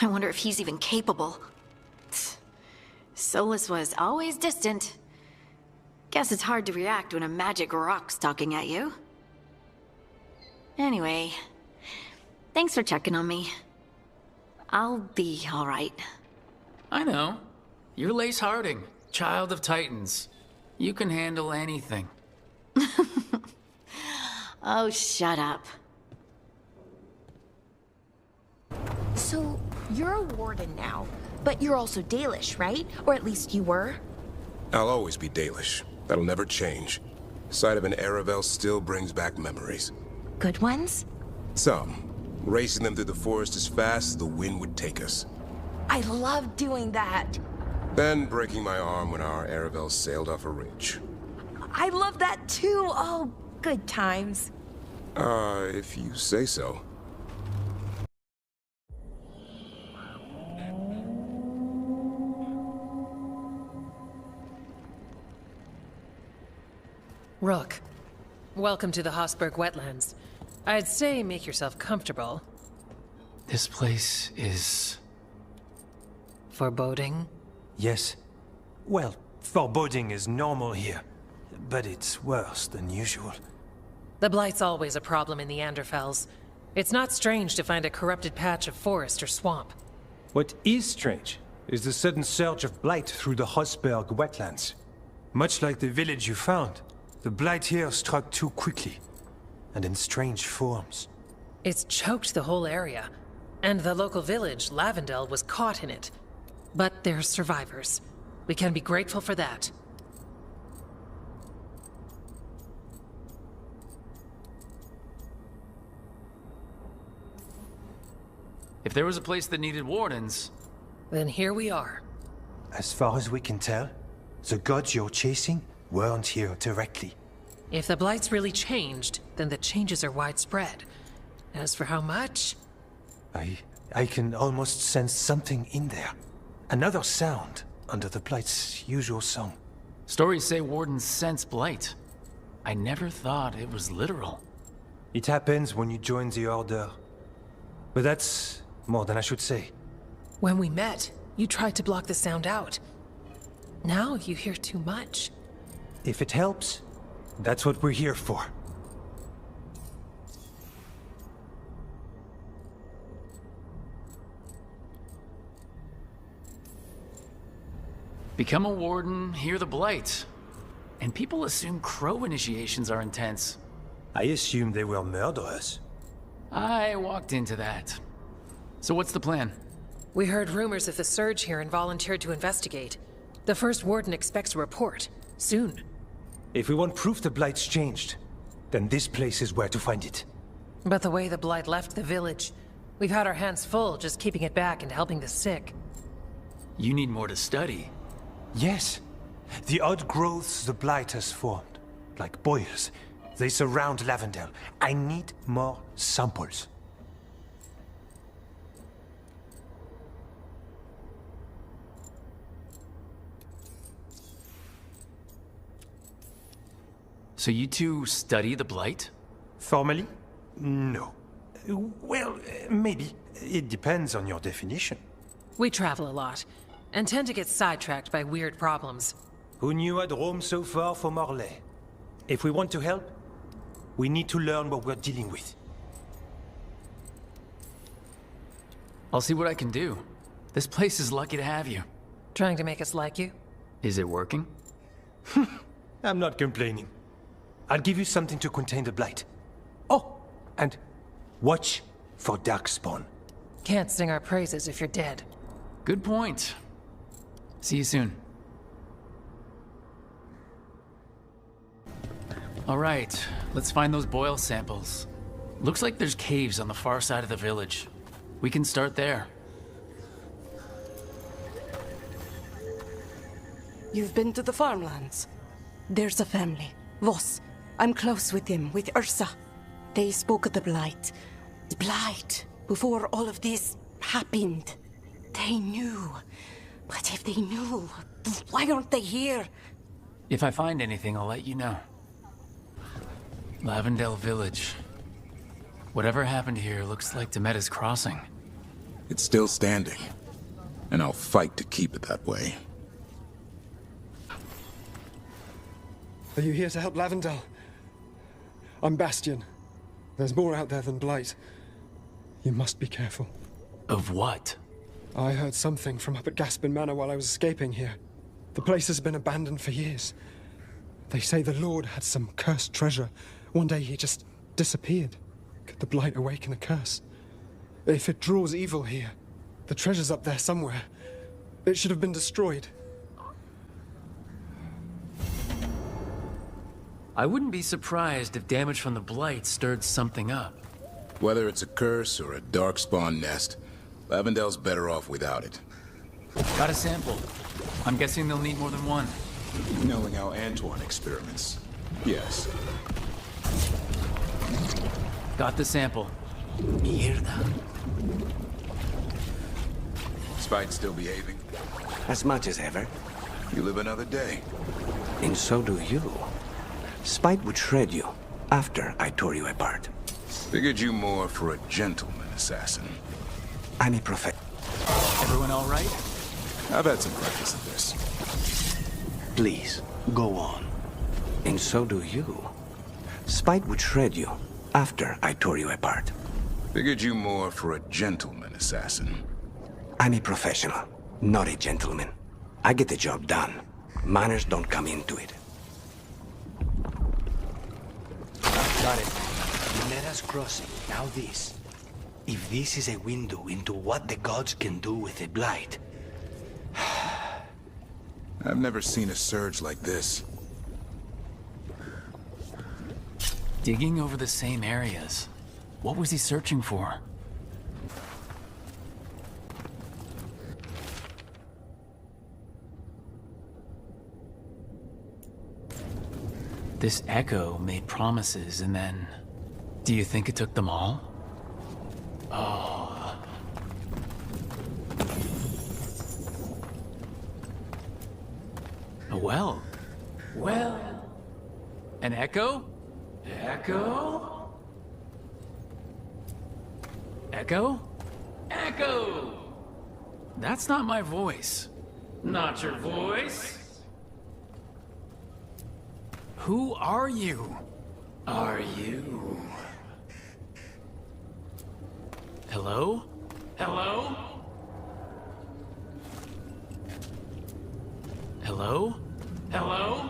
I wonder if he's even capable. Solas was always distant. Guess it's hard to react when a magic rock's talking at you. Anyway, thanks for checking on me. I'll be all right. I know. You're Lace Harding, child of Titans. You can handle anything. Oh, shut up. So, you're a warden now, but you're also Dalish, right? Or at least you were? I'll always be Dalish. That'll never change. The sight of an Aravel still brings back memories. Good ones? Some. Racing them through the forest as fast as the wind would take us. I love doing that. Then breaking my arm when our Aravel sailed off a ridge. I love that too. Oh, good times. If you say so. Rook, welcome to the Hossberg wetlands. I'd say make yourself comfortable. This place is... foreboding? Yes. Well, foreboding is normal here, but it's worse than usual. The Blight's always a problem in the Anderfels. It's not strange to find a corrupted patch of forest or swamp. What is strange is the sudden surge of blight through the Hossberg wetlands. Much like the village you found, the blight here struck too quickly, and in strange forms. It's choked the whole area, and the local village, Lavendel, was caught in it. But they're survivors. We can be grateful for that. If there was a place that needed wardens... Then here we are. As far as we can tell, the gods you're chasing weren't here directly. If the Blight's really changed, then the changes are widespread. As for how much... I can almost sense something in there. Another sound under the Blight's usual song. Stories say wardens sense blight. I never thought it was literal. It happens when you join the Order. But that's more than I should say. When we met, you tried to block the sound out. Now you hear too much. If it helps, that's what we're here for. Become a warden, hear the blight. And people assume crow initiations are intense. I assumed they were murderers. I walked into that. So what's the plan? We heard rumors of the surge here and volunteered to investigate. The first warden expects a report. Soon. If we want proof the Blight's changed, then this place is where to find it. But the way the Blight left the village, we've had our hands full just keeping it back and helping the sick. You need more to study. Yes. The odd growths the Blight has formed, like boils, they surround Lavendale. I need more samples. So you two study the blight? Formally? No. Well, maybe. It depends on your definition. We travel a lot, and tend to get sidetracked by weird problems. Who knew I'd roam so far for Morlaix? If we want to help, we need to learn what we're dealing with. I'll see what I can do. This place is lucky to have you. Trying to make us like you? Is it working? I'm not complaining. I'll give you something to contain the Blight. Oh, and watch for Darkspawn. Can't sing our praises if you're dead. Good point. See you soon. All right, let's find those boil samples. Looks like there's caves on the far side of the village. We can start there. You've been to the farmlands? There's a family, Voss. I'm close with them, with Ursa. They spoke of the Blight. The Blight, before all of this happened. They knew. But if they knew, why aren't they here? If I find anything, I'll let you know. Lavendale Village. Whatever happened here looks like Demeda's Crossing. It's still standing, and I'll fight to keep it that way. Are you here to help Lavendale? I'm Bastion. There's more out there than Blight. You must be careful. Of what? I heard something from up at Gaspin Manor while I was escaping here. The place has been abandoned for years. They say the Lord had some cursed treasure. One day he just disappeared. Could the Blight awaken a curse? If it draws evil here, the treasure's up there somewhere. It should have been destroyed. I wouldn't be surprised if damage from the Blight stirred something up. Whether it's a curse or a darkspawn nest, Lavendale's better off without it. Got a sample. I'm guessing they'll need more than one. Knowing how Antoine experiments, yes. Got the sample. Mierda. Spite still behaving? As much as ever. You live another day. And so do you. Spite would shred you after I tore you apart. Figured you more for a gentleman assassin. I'm a prophet. Everyone all right? I've had some practice at this. Please, go on. And so do you. Spite would shred you after I tore you apart. Figured you more for a gentleman assassin. I'm a professional, not a gentleman. I get the job done. Manners don't come into it. Got it. Demeda's Crossing. Now this. If this is a window into what the gods can do with a Blight... I've never seen a surge like this. Digging over the same areas. What was he searching for? This echo made promises and then... Do you think it took them all? Oh. A well. Well. An echo? Echo? Echo? Echo! That's not my voice. Not your voice? Who are you? Are you? Hello? Hello? Hello? Hello?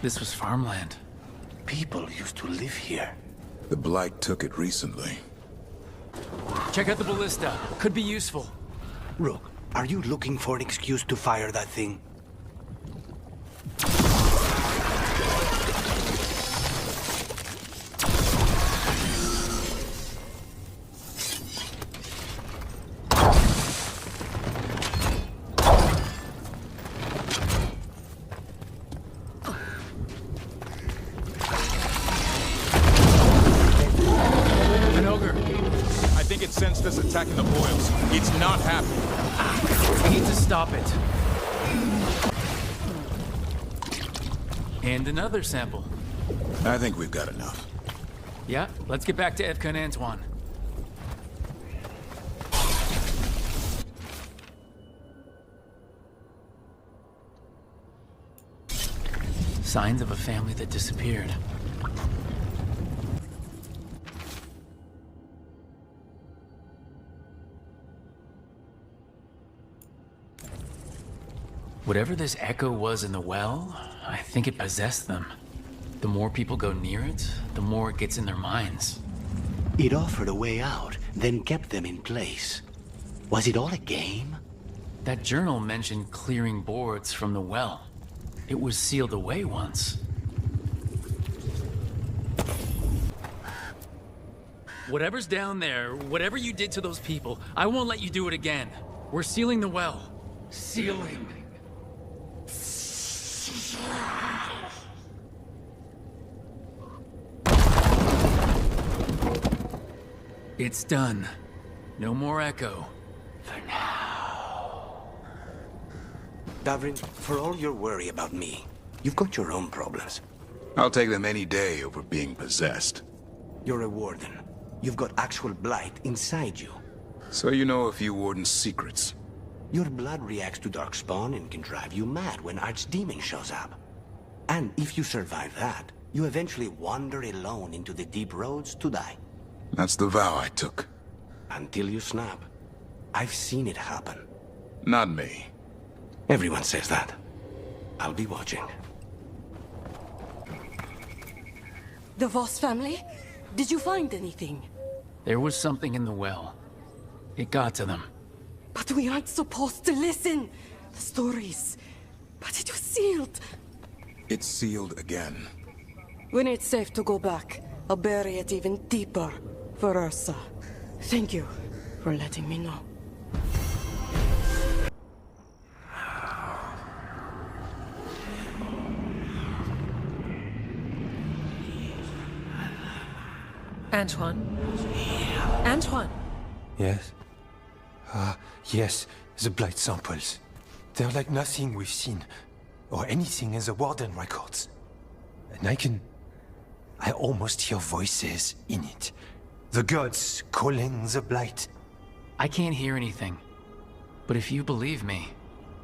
This was farmland. People used to live here. The Blight took it recently. Check out the ballista. Could be useful. Rook, are you looking for an excuse to fire that thing? Attacking the boils. It's not happening. We need to stop it. And another sample. I think we've got enough. Yeah, let's get back to Evka and Antoine. Signs of a family that disappeared. Whatever this echo was in the well, I think it possessed them. The more people go near it, the more it gets in their minds. It offered a way out, then kept them in place. Was it all a game? That journal mentioned clearing boards from the well. It was sealed away once. Whatever's down there, whatever you did to those people, I won't let you do it again. We're sealing the well. Sealing. It's done. No more echo. For now. Davrin, for all your worry about me, you've got your own problems. I'll take them any day over being possessed. You're a warden. You've got actual blight inside you. So you know a few warden's secrets. Your blood reacts to darkspawn and can drive you mad when Archdemon shows up. And if you survive that, you eventually wander alone into the deep roads to die. That's the vow I took. Until you snap. I've seen it happen. Not me. Everyone says that. I'll be watching. The Voss family? Did you find anything? There was something in the well. It got to them. But we aren't supposed to listen. The stories. But it was sealed. It's sealed again. When it's safe to go back, I'll bury it even deeper for Ursa. Thank you for letting me know. Antoine? Antoine! Yes? Yes, the blight samples. They're like nothing we've seen, or anything in the Warden records. And I almost hear voices in it. The gods calling the blight. I can't hear anything. But if you believe me...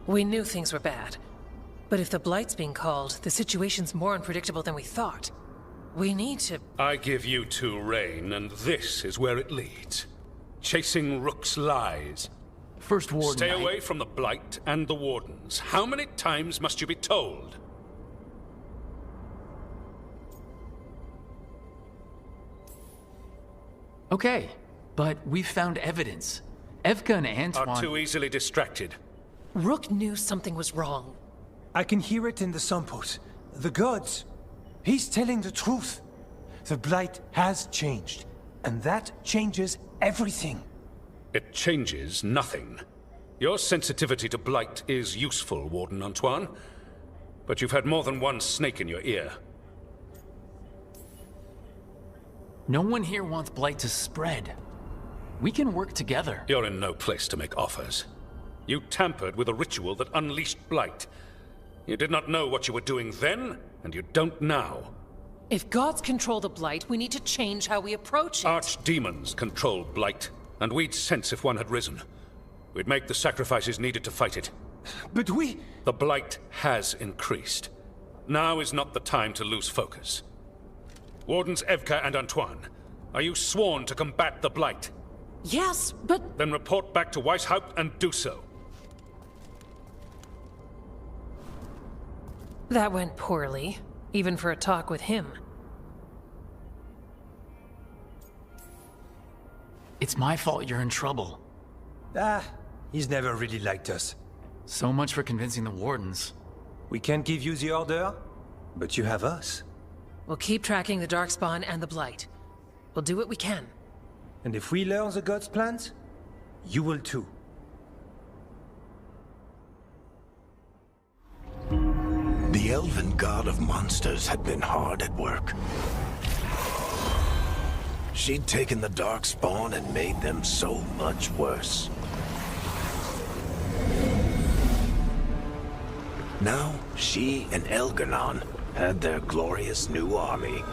We knew things were bad. But if the Blight's being called, the situation's more unpredictable than we thought. We need to... I give you two reign, and this is where it leads. Chasing Rook's lies. First Warden... Stay away from the Blight and the Wardens. How many times must you be told? Okay, but we've found evidence. Evka and Antoine... Are too easily distracted. Rook knew something was wrong. I can hear it in the samples. The gods. He's telling the truth. The blight has changed, and that changes everything. It changes nothing. Your sensitivity to blight is useful, Warden Antoine. But you've had more than one snake in your ear. No one here wants blight to spread. We can work together. You're in no place to make offers. You tampered with a ritual that unleashed blight. You did not know what you were doing then, and you don't now. If gods control the blight, we need to change how we approach it. Archdemons control blight, and we'd sense if one had risen. We'd make the sacrifices needed to fight it. But we... The blight has increased. Now is not the time to lose focus. Wardens Evka and Antoine, are you sworn to combat the blight? Yes, but... Then report back to Weishaupt and do so. That went poorly, even for a talk with him. It's my fault you're in trouble. He's never really liked us. So much for convincing the Wardens. We can't give you the order, but you have us. We'll keep tracking the Darkspawn and the Blight. We'll do what we can. And if we learn the gods' plans, you will too. The elven god of monsters had been hard at work. She'd taken the Darkspawn and made them so much worse. Now, she and Elgar'nan had their glorious new army.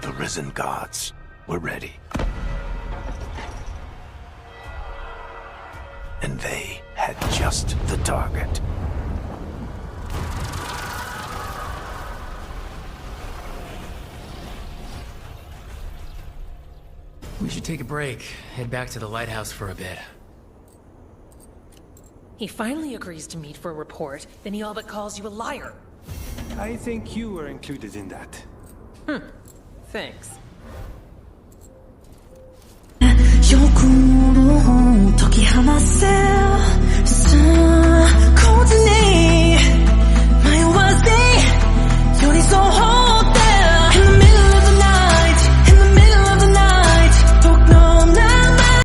The risen gods were ready. And they had just the target. We should take a break, head back to the lighthouse for a bit. He finally agrees to meet for a report, then he all but calls you a liar. I think you were included in that. Thanks. 欲を解き放せ